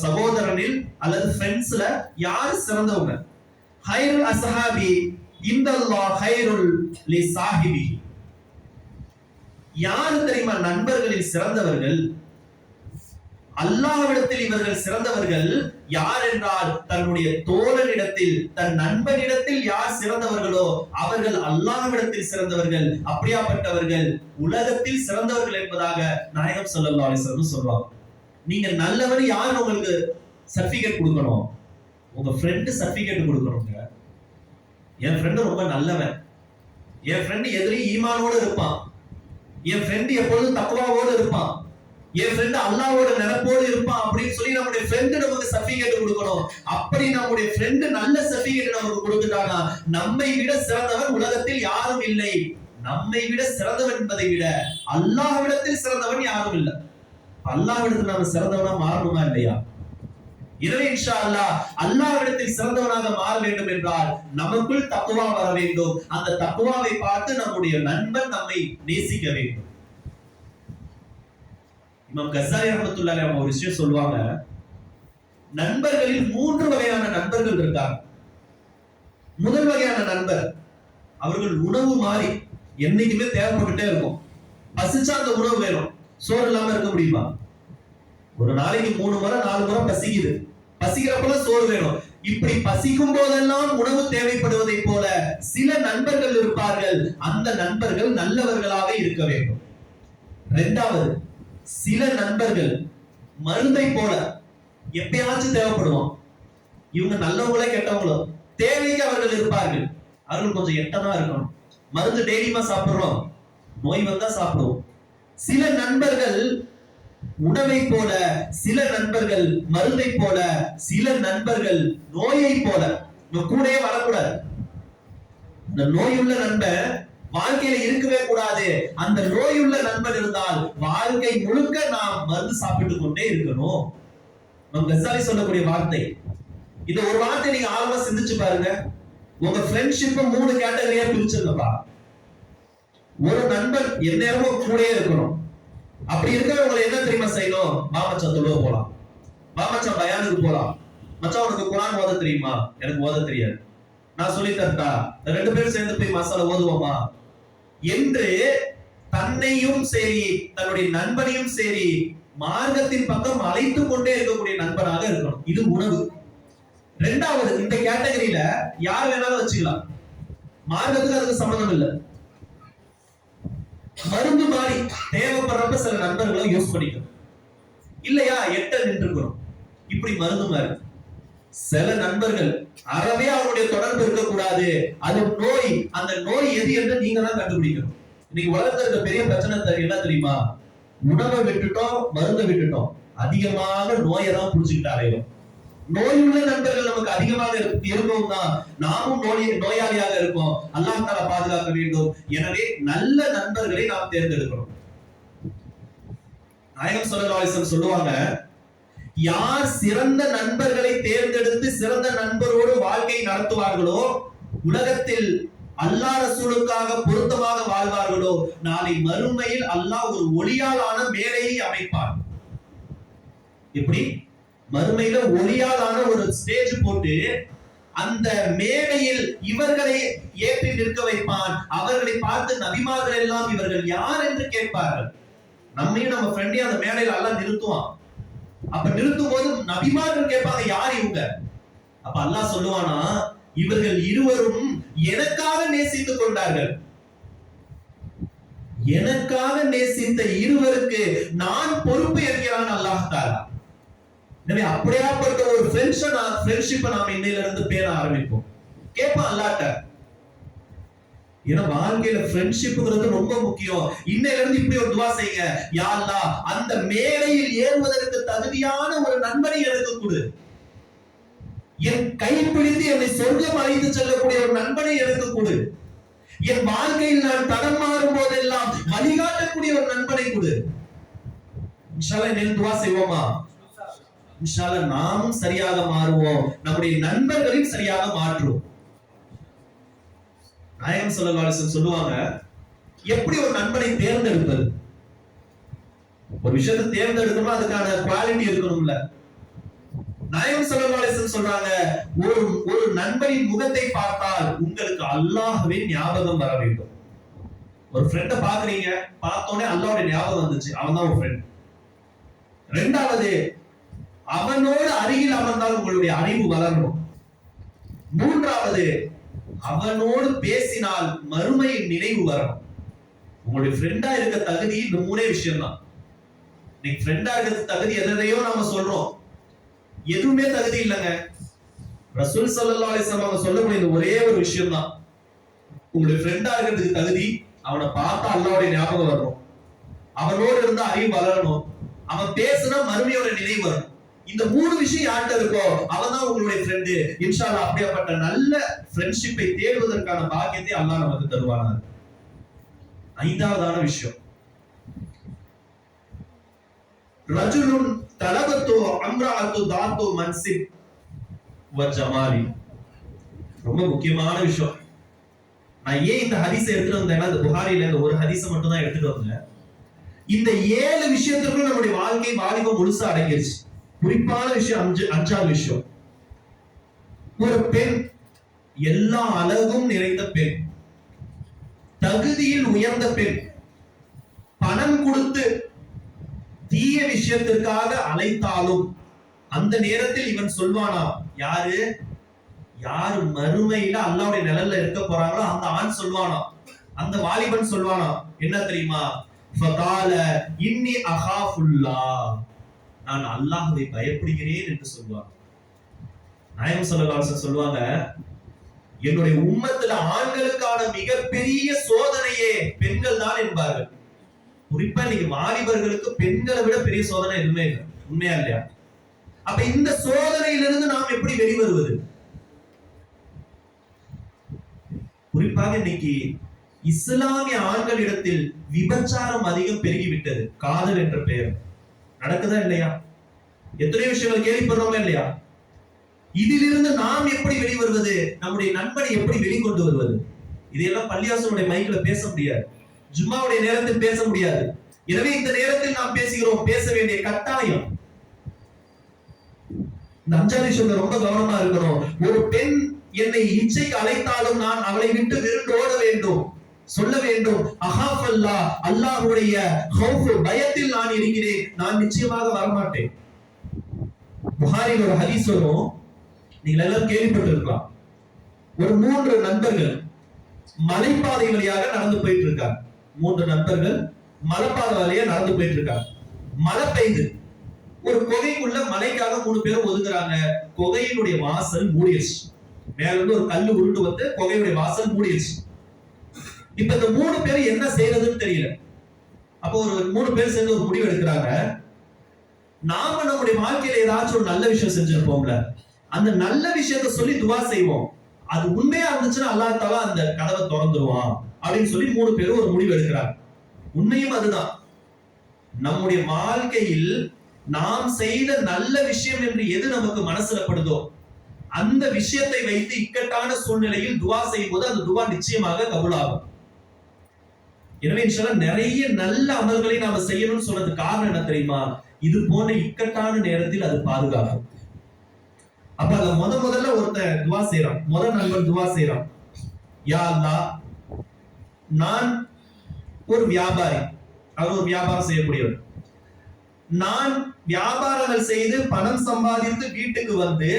சகோதரனில் அல்லது ஃப்ரெண்ட்ஸ்ல யாரு சிறந்தவங்க? ஹைருல் அஸ்ஹாபி இந்தல்லாஹ் ஹைருல் லிசாஹிபி. யாரு தெரியுமா நண்பர்களில் சிறந்தவர்கள்? அல்லாஹ்விடத்தில் இவர்கள் சிறந்தவர்கள் யார் என்றால், தன்னுடைய தோழனிடத்தில், தன் நண்பனிடத்தில் யார் சிறந்தவர்களோ அவர்கள் அல்லாஹ்விடத்தில் சிறந்தவர்கள். அப்படியாப்பட்டவர்கள் உலகத்தில் சிறந்தவர்கள் என்பதாக நாயகம் ஸல்லல்லாஹு அலைஹி வஸல்லம் சொல்றாங்க. நீங்க நல்லவர் யார் உங்களுக்கு சர்டிபிகேட் கொடுக்கணும்? உங்க ஃப்ரெண்ட் சர்டிபிகேட் கொடுக்கணுங்க. என் ஃப்ரெண்ட் ரொம்ப நல்லவன், என் ஃப்ரெண்ட் எதிரி ஈமானோடு இருப்பான், என் ஃப்ரெண்ட் எப்பொழுதும் தக்வாவோடு இருப்பான், என் ஃப்ரெண்ட் அல்லாஹ்வோட நினைப்போடு இருப்பான் அப்படின்னு சொல்லி நம்முடைய ஃப்ரெண்ட் நமக்கு சர்டிபிகேட் கொடுக்கணும். அப்படி நம்முடைய ஃப்ரெண்ட் நல்ல சர்டிபிகேட் நமக்கு கொடுத்துட்டானா நம்மை விட சிறந்தவன் உலகத்தில் யாரும் இல்லை. நம்மை விட சிறந்தவன் என்பதை விட அல்லாஹ்விடத்தில் சிறந்தவன் யாரும் இல்லை. அல்லாஹ்விடத்தில் நாம சிறந்தவனா மாறணுமா இல்லையா? எனவே இன்ஷா அல்லாஹ் அல்லாஹ்விடத்தில் சிறந்தவனாக மாற வேண்டும் என்றால் நமக்குள் தக்வா வர வேண்டும். அந்த தக்வாவை பார்த்து நம்முடைய நண்பன் நம்மை நேசிக்க வேண்டும். இமாம் கஸ்ஸாலி ரஹ்மத்துல்லாஹி அலைஹி ஒரு விஷயம் சொல்லுவாங்க, நண்பர்களில் 3 வகையான நண்பர்கள் இருக்காங்க. முதல் வகையான நண்பர், அவர்கள் உணவு மாதிரி என்னைக்குமே தேவைப்பட்டுட்டே இருக்கும். பசிச்சா அந்த உணவு வேணும். சோறு இல்லாம இருக்க முடியுமா? ஒரு நாளைக்கு 3 முறை 4 முறை பசிக்குது, பசிக்கிறப்பெல்லாம் சோறு வேணும். இப்படி பசிக்கும் போதெல்லாம் உணவு தேவைப்படுவதை போல சில நண்பர்கள் இருப்பார்கள். அந்த நண்பர்கள் நல்லவர்களாக இருக்க வேண்டும். இரண்டாவது, சில நண்பர்கள் மருந்தை போல எப்பயாச்சும் தேவைப்படுவோம். இவங்க நல்லவங்களே கெட்டவங்களோ தேவைக்கு அவர்கள் இருப்பார்கள். அவர்கள் கொஞ்சம் எட்டனா இருக்கணும். மருந்து டெய்லியுமா சாப்பிடுறோம், நோய் வந்தா சாப்பிடுவோம். சில நண்பர்கள் உணவை போல, சில நண்பர்கள் மருந்தை போல, சில நண்பர்கள் நோயை போல. கூடவே வரக்கூடாது. இந்த நோயுள்ள நண்பன் வாழ்க்கையில இருக்கவே கூடாது. அந்த நோயுள்ள நண்பன் இருந்தால் வாழ்க்கை முழுக்க நாம் மருந்து சாப்பிட்டு கொண்டே இருக்கணும். நம்ம கஸ்ஸாலி சொல்லக்கூடிய வார்த்தை. இந்த ஒரு வார்த்தை நீங்க ஆழமா சிந்திச்சு பாருங்க. உங்க ஃப்ரெண்ட்ஷிப்பை 3 கேட்டகரியா பிரிச்சிருக்கப்பா. ஒரு நண்பன் எந்நேரமும் கூடயே இருக்கணும். அப்படி இருக்கிறவங்களை என்ன தெரியுமா செய்யணும்? மாமச்சான் தொழுவ போலாம், மாமச்சான் பயானுக்கு போலாம், மச்சான் உனக்கு குர்ஆன் ஓத தெரியுமா? எனக்கு ஓத தெரியாது, நான் சொல்லி தரட்டா, 2 பேரும் சேர்ந்து போய் மசாலா ஓதுவோமா என்று தன்னையும் சரி தன்னுடைய நண்பனையும் சரி மார்க்கத்தின் பக்கம் அழைத்து கொண்டே இருக்கக்கூடிய நண்பனாக இருக்கணும். இது உணவு. 2வது, இந்த கேட்டகரியில யார் வேணாலும் வச்சுக்கலாம், மார்க்கத்துக்கு அதுக்கு சம்பந்தம் இல்லை. மருந்து மாதிரி தேவைப்படுறப்ப சில நண்பர்களை யூஸ் பண்ணிக்கணும், இல்லையா எட்ட நின்றுக்கணும். இப்படி மருந்து மாதிரி சில நண்பர்கள் அறவே அவருடைய தொடர்பு இருக்கக்கூடாது, அது நோய். அந்த நோய் எது என்று நீங்க தான் கண்டுபிடிக்கணும். இன்னைக்கு உலகத்துல இருக்க பெரிய பிரச்சனை என்ன தெரியுமா? உணவை விட்டுட்டோம், மருந்தை விட்டுட்டோம், அதிகமாக நோயை தான் புடிச்சுக்கிட்டு அலையும். நோயுள்ள நண்பர்கள் நமக்கு அதிகமாக இருக்கும் தான் நாமும் நோயாளியாக இருப்போம். அல்லாஹ் தஆலா பாதுகாக்க வேண்டும். எனவே நல்ல நண்பர்களை நாம் தேர்ந்தெடுக்கணும். நாயகம் ஸல்லல்லாஹு அலைஹி வஸல்லம் சொல்லுவாங்க, யார் சிறந்த நண்பர்களை தேர்ந்தெடுத்து சிறந்த நண்பரோடு வாழ்க்கை நடத்துவார்களோ, உலகத்தில் அல்லாஹ் ரசூலுக்காக பொருத்தமாக வாழ்வார்களோ, நாளை மறுமையில் அல்லாஹ் ஒரு ஒளியாலான மேடையை அமைப்பார். எப்படி? மறுமையில ஒளியாலான ஒரு ஸ்டேஜ் போட்டு அந்த மேடையில் இவர்களை ஏற்றி நிற்க வைப்பான். அவர்களை பார்த்து நபிமார்கள் எல்லாம் இவர்கள் யார் என்று கேட்பார்கள். நம்மையும் நம்ம ஃப்ரெண்டையும் அந்த மேடையில் அல்லாஹ் நிறுத்துவான். அப்ப நிறுத்தும் போது நபிமார்கள் கேட்பாங்க, யார் இவங்க? அப்ப அல்லாஹ் சொல்லுவானா, இவர்கள் இருவரும் எனக்காக நேசித்துக் கொண்டார்கள், எனக்காக நேசித்த இருவருக்கு நான் பொறுப்பு என்கிறான் அல்லாஹ் தஆலா. எனவே அப்படியாப்பட்ட ஒரு ஃப்ரெண்ட்ஷிப்பை நாம இன்னையில இருந்து பேண ஆரம்பிப்போம். கேட்பான் அல்லாஹ்ட்ட. ஏன்னா வாழ்க்கையில ஃப்ரெண்ட்ஷிப்ங்கிறது ரொம்ப முக்கியம். இன்னையில இருந்து இப்படி ஒரு துவா செய்யுங்க, யா அல்லாஹ் அந்த மேடையில் ஏறுவதற்கு தகுதியான ஒரு நண்பனை எனக்கு கொடு, என் கைப்பிடித்து என்னை சொர்க்கம் அழைத்து செல்லக்கூடிய ஒரு நண்பனை எனக்கு கொடு, என் வாழ்க்கையில் நான் தடம் மாறும் போதெல்லாம் வழிகாட்டக்கூடிய ஒரு நண்பனை கொடு. இன்ஷா அல்லாஹ் இன்னைக்கு துவா செய்வோமா? இன்ஷா அல்லாஹ் நாமும் சரியாக மாறுவோம், நம்முடைய நண்பர்களையும் சரியாக மாற்றுவோம். நாயகம் ஸல்லல்லாஹு அலைஹி வஸல்லம் சொல்லுவாங்க, எப்படி ஒரு நண்பனை தேர்ந்தெடுப்பது? ஒரு விஷயத்தை தேர்ந்தெடுக்கணும், அதுக்கான குவாலிட்டி இருக்கணும்ல. நாயகம் ஸல்லல்லாஹு அலைஹி வஸல்லம் சொல்றாங்க, ஒரு நண்பனின் முகத்தை பார்த்தால் உங்களுக்கு அல்லாஹ்வே ஞாபகம் வர வேண்டும். ஒரு ஃப்ரெண்ட பாக்குறீங்க, பார்த்தோனே அல்லாஹ்வுடைய ஞாபகம் வந்துச்சு, அவன் தான் ஒரு ஃப்ரெண்ட். 2வது, அவனோடு அருகில் அமர்ந்தால் உங்களுடைய அறிவு வளரணும். 3வது, அவனோடு பேசினால் மறுமையின் நினைவு வரணும். உங்களுடைய ஃப்ரெண்டா இருக்க தகுதி இந்த 3 விஷயம் தான். இன்னைக்கு ஃப்ரெண்டா இருக்க தகுதி எதையோ நாம சொல்றோம், எதுவுமே தகுதி இல்லைங்க. ரசூல் ஸல்லல்லாஹு அலைஹி வஸல்லம் சொல்லக்கூடிய இந்த ஒரே ஒரு விஷயம் தான் உங்களுடைய ஃப்ரெண்டா இருக்கிறதுக்கு தகுதி. அவனை பார்த்தா அல்லாஹ்வுடைய ஞாபகம் வரணும், அவனோடு இருந்தா அறிவு வளரணும், அவன் பேசினா மறுமையோட நினைவு வரணும். இந்த 3 விஷயம் யார்கிட்ட இருக்கோ அவன் தான் உங்களுடைய ஃப்ரெண்டு. இன்ஷா அல்லாஹ் அப்படிப்பட்ட நல்ல ஃப்ரெண்ட்ஷிப்பை தேடுவதற்கான பாக்கியத்தை அல்லாஹ் நமக்கு தருவானார். 5வதான விஷயம், ரஜுலுன் தலபத்து அம்ராஅத்து தாத்து மன்சிப் வ ஜமாலி. ரொம்ப முக்கியமான விஷயம். நான் ஏன் இந்த ஹதீஸை எடுத்துட்டு வந்தேன்னா, இந்த புகாரில இந்த ஒரு ஹதீஸை மட்டும் தான் எடுத்துட்டு வந்தேன். இந்த 7 விஷயத்துக்குள்ள நம்முடைய வாழ்க்கை வாலிபம் முழுசா அடங்கிருச்சு. குறிப்பான விஷயம் 5வது விஷயம், ஒரு பெண், எல்லா அழகும் நிறைந்த பெண், தகுதியில் உயர்ந்த பெண், பணம் கொடுத்து தீய விஷயத்திற்காக அழைத்தாலும் அந்த நேரத்தில் இவன் சொல்வானா, யாரு மறுமையில அல்லாஹ்வுடைய நிழல்ல இருக்க போறாங்களோ அந்த ஆண் சொல்வானா, அந்த வாலிபன் சொல்வானா, என்ன தெரியுமா? ஃபகால இன்னி அகாஃபுல்லாஹ், நான் அல்லாஹ்வை பயப்படுகிறேன் என்று சொல்வார். நாயகம் ஸல்லல்லாஹு அலைஹி வஸல்லம் சொல்வாங்க, என்னுடைய உம்மத்துல ஆண்களுக்கான மிகப்பெரிய சோதனையே பெண்கள் தான் என்பார்கள். குறிப்பா நீங்க வாலிபர்களுக்கு பெண்களை விட பெரிய சோதனை எதுவுமே இல்லை. உண்மையா இல்லையா? அப்ப இந்த சோதனையிலிருந்து நாம் எப்படி வெளிவருவது? குறிப்பாக இன்னைக்கு இஸ்லாமிய ஆண்களிடத்தில் விபச்சாரம் அதிகம் பெருகிவிட்டது. காதல் என்ற பெயர் நடக்குதா இல்லையா? எத்தனை விஷயங்கள் கேள்விப்படுறோமா இல்லையா? இதிலிருந்து நாம் எப்படி வெளிவருவது, நம்முடைய நண்பனை எப்படி வெளிக்கொண்டு வருவது? இதையெல்லாம் பள்ளியாசனுடைய மைக்ல பேச முடியாது, ஜும்மாவுடைய நேரத்தில் பேச முடியாது. எனவே இந்த நேரத்தில் நாம் பேசுகிறோம், பேச வேண்டிய கட்டாயம். இந்த அஞ்சாவது சொல்ல ரொம்ப கவனமா இருக்கணும். ஒரு பெண் என்னை இச்சைக்கு அழைத்தாலும் நான் அவளை விட்டு விருண்டு ஓட வேண்டும், சொல்ல வேண்டும், அஹாஃப் அல்லாஹ், அல்லாஹ்வுடைய ஹவுஃப், பயத்தில் நான் இருக்கிறேன், நான் நிச்சயமாக வரமாட்டேன். புகாரில் ஒரு ஹதீஸ் வரும், நீங்கள் எல்லாரும் கேள்விப்பட்டிருக்கலாம். ஒரு 3 நண்பர்கள் மலைப்பாதை வழியாக நடந்து போயிட்டு இருக்காங்க. 3 நண்பர்கள் மலைப்பாதை வழியா நடந்து போயிட்டு இருக்காங்க. மழை பெய்யுது. ஒரு குகைக்குள்ள மலைக்காக 3 பேரும் ஒதுங்குறாங்க. குகையினுடைய வாசல் மூடிடுச்சு. மேல இருந்து ஒரு கல்லு உருண்டு வந்து குகையுடைய வாசல் மூடிடுச்சு. இப்ப இந்த 3 பேரும் என்ன செய்யறதுன்னு தெரியல. அப்போ ஒரு 3 பேர் சேர்ந்து ஒரு முடிவு எடுக்கிறாங்க. நாம நம்முடைய வாழ்க்கையில ஏதாச்சும் ஒரு நல்ல விஷயம் செஞ்சிருப்போம்ல, அந்த நல்ல விஷயத்தை சொல்லி துவா செய்வோம். அது உண்மையா இருந்துச்சுன்னா அல்லாஹ் தஆலா அந்த கதவை திறந்துருவான் அப்படின்னு சொல்லி 3 பேரும் ஒரு முடிவு எடுக்கிறாங்க. உண்மையும் அதுதான். நம்முடைய வாழ்க்கையில் நாம் செய்த நல்ல விஷயம் என்று எது நமக்கு மனசுல படுதோ அந்த விஷயத்தை வைத்து இக்கட்டான சூழ்நிலையில் துவா செய்யும் போது அந்த துவா நிச்சயமாக கபூலாகும். எனவே இன்ஷால்லா நிறைய நல்ல அமல்களை நாம செய்யணும்னு சொல்றதுக்கு காரணம் என்ன தெரியுமா? இது போன்ற இக்கட்டான நேரத்தில் அது பாதுகாக்கும். அப்ப அத முதல்ல ஒருத்தன் துவா செய்யறான். முதல் நண்பன் துவா செய்யறான், யா அல்லாஹ், நான் ஒரு வியாபாரி, அவர் ஒரு வியாபாரம் செய்யக்கூடியவர். நான் வியாபாரங்கள் செய்து பணம் சம்பாதித்து வீட்டுக்கு வந்து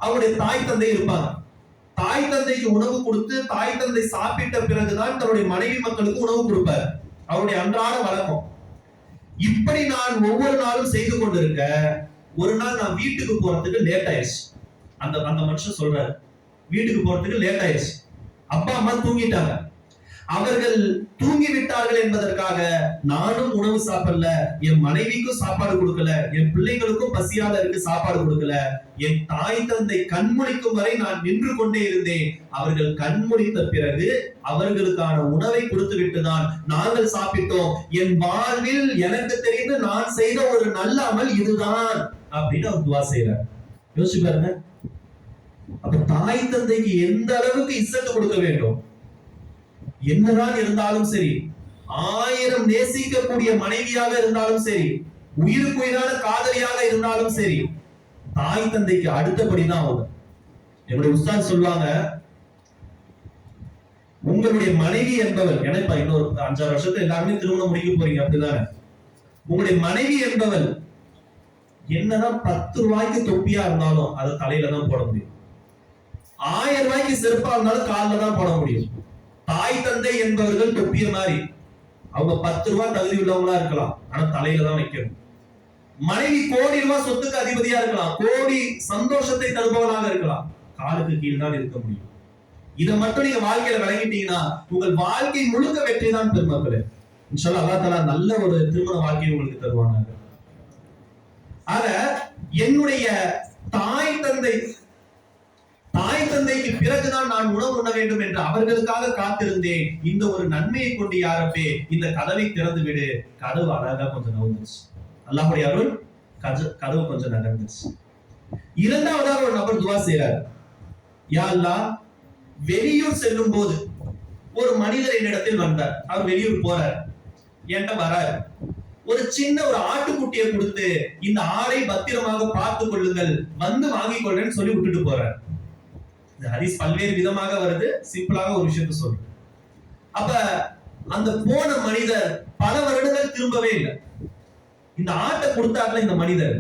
அவருடைய தாய் தந்தை இருப்பாங்க. தாய் தந்தைக்கு உணவு கொடுத்து தாய் தந்தை சாப்பிட்ட பிறகுதான் தன்னுடைய மனைவி மக்களுக்கு உணவு கொடுப்பார். அவருடைய அன்றாட வழக்கம். இப்படி நான் ஒவ்வொரு நாளும் செய்து கொண்டிருக்க, ஒரு நாள் நான் வீட்டுக்கு போறதுக்கு லேட் ஆயிடுச்சு. அந்த மனுஷன் சொல்றாரு, வீட்டுக்கு போறதுக்கு லேட் ஆயிடுச்சு. அப்பா அம்மா தூங்கிட்டாங்க. அவர்கள் தூங்கி விட்டார்கள் என்பதற்காக நானும் உணவு சாப்பிடல, என் மனைவிக்கும் சாப்பாடு கொடுக்கல, என் பிள்ளைகளுக்கும் பசியால இருக்கு சாப்பாடு கொடுக்கல. என் தாய் தந்தை கண்முழிக்கும் வரை நான் நின்று கொண்டே இருந்தேன். அவர்கள் கண்முழித்த பிறகு அவர்களுக்கான உணவை கொடுத்து விட்டுதான் நாங்கள் சாப்பிட்டோம். என் வாழ்வில் எனக்கு தெரிந்து நான் செய்த ஒரு நல்ல அமல் இதுதான் அப்படின்னு அவர் துவா செய்யறார். யோசிச்சு பாருங்க. அப்ப தாய் தந்தைக்கு எந்த அளவுக்கு இஸ்ஸத்து கொடுக்க வேண்டும். என்னதான் இருந்தாலும் சரி, 1000 நேசிக்கக்கூடிய மனைவியாக இருந்தாலும் சரி, உயிருக்குயிரான காதலியாக இருந்தாலும் சரி, தாய் தந்தைக்கு அடுத்தபடிதான் அவங்க. என்னுடைய உஸ்தாத் சொல்லுவாங்க, உங்களுடைய மனைவி என்பவள், ஏன்னா இன்னொரு 5-6 வருஷத்துல எல்லாருமே திருமணம் முடிக்க போறீங்க, அப்படிதானே? உங்களுடைய மனைவி என்பவள் என்னதான் 10 ரூபாய்க்கு தொப்பியா இருந்தாலும் அதை தலையில தான் போட முடியும். 1000 ரூபாய்க்கு செருப்பா இருந்தாலும் காலில் தான் போட முடியும். தாய் தந்தை என்பவர்கள் தொப்பிய மாதிரி, அவங்க 10 ரூபாய் தகுதி உள்ளவங்களா இருக்கலாம், ஆனா தலையில தான் வைக்கணும். மனைவி கோடி ரூபாய் சொத்துக்கு அதிபதியா இருக்கலாம், கோடி சந்தோஷத்தை தருபவனாக இருக்கலாம், காலுக்கு கீழ் தான் இருக்க முடியும். இதை மட்டும் நீங்க வாழ்க்கையில விளங்கிட்டீங்கன்னா உங்கள் வாழ்க்கை முழுக்க வெற்றி தான் பெருமக்களே. இன்ஷால்லா அல்லாஹ் தஆலா நல்ல ஒரு திருமண வாழ்க்கையை உங்களுக்கு தருவாங்க. ஆக என்னுடைய தாய் தந்தைக்கு பிறகுதான் நான் உணவு உண்ண வேண்டும் என்று அவர்களுக்காக காத்திருந்தேன். இந்த ஒரு நன்மையை கொண்டு யாரப்பே இந்த கதவை திறந்து விடு. கதவு அழகா கொஞ்சம் நகர்ந்துச்சு. அல்லாஹ்வுடைய அருள், கதவு கொஞ்சம் நகர்ந்துச்சு. இரண்டாவதாக ஒரு நபர் துவா செய்றார், யா அல்லாஹ், வெளியூர் செல்லும் போது ஒரு மனிதர் என்னிடத்தில் வந்தார். அவர் வெளியூர் போறார், என்கிட்ட வராரு. ஒரு சின்ன ஒரு ஆட்டுக்குட்டியை கொடுத்து இந்த ஆடை பத்திரமாக பார்த்துக் கொள்ளுங்கள், வந்து வாங்கிக் கொள்றேன்னு சொல்லி விட்டுட்டு போறார். ஹதீஸ் பல்வேறு விதமாக வருது, சிம்பிளாக ஒரு விஷயத்தை சொல்றேன். அப்ப அந்த போன மனிதர் பல வருடங்கள் திரும்பவே இல்லை. இந்த ஆட்டை கொடுத்தாருல இந்த மனிதர்,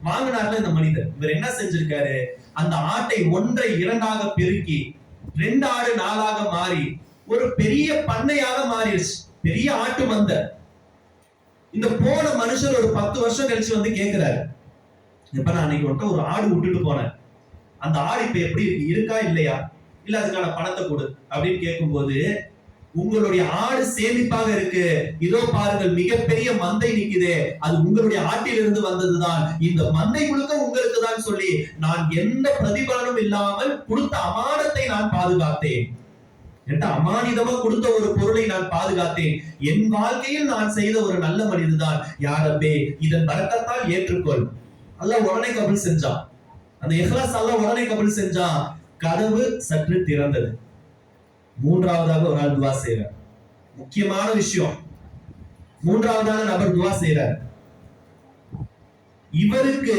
வாங்கினார்ல இந்த மனிதர், இவர் என்ன செஞ்சிருக்காரு, அந்த ஆட்டை 1ஐ 2ஆக பெருக்கி 2 ஆடு 4ஆக மாறி ஒரு பெரிய பண்ணையாக மாறிடுச்சு. பெரிய ஆட்டு மந்த. இந்த போன மனுஷர் ஒரு 10 வருஷம் கழிச்சு வந்து கேட்கிறாரு, இப்ப நான் அன்னைக்கு ஒரு ஆடு விட்டுட்டு போனேன், அந்த ஆடு இப்ப எப்படி இருக்கா இல்லையா, இல்ல அதுக்கான பணத்தை கொடு அப்படின்னு கேட்கும்போது, உங்களுடைய ஆடு சேமிப்பாக இருக்கு, இதோ பாருங்கள் மிகப்பெரிய மந்தை நிக்குது, அது உங்களுடைய ஆட்டிலிருந்து வந்ததுதான், இந்த மந்தை முழுக்க உங்களுக்கு தான் சொல்லி நான் எந்த பிரதிபலனும் இல்லாமல் கொடுத்த அமானத்தை நான் பாதுகாத்தேன். அமானிதமா கொடுத்த ஒரு பொருளை நான் பாதுகாத்தேன். என் வாழ்க்கையில் நான் செய்த ஒரு நல்ல மனிதன் தான். யா ரப்பே, இதன் பரக்கத்தால் ஏற்றுக்கொள். அல்லாஹ் உடனே கபூல் செஞ்சான். அந்த இஹ்லாஸ் அல்லாஹ் உடனே கபூல் செஞ்சா, கதவு சற்று திறந்தது. மூன்றாவதாக ஒரு ஆள் துவா செய்றார். முக்கியமான விஷயம், மூன்றாவதாக நபர் துவா செய்றார். இவருக்கு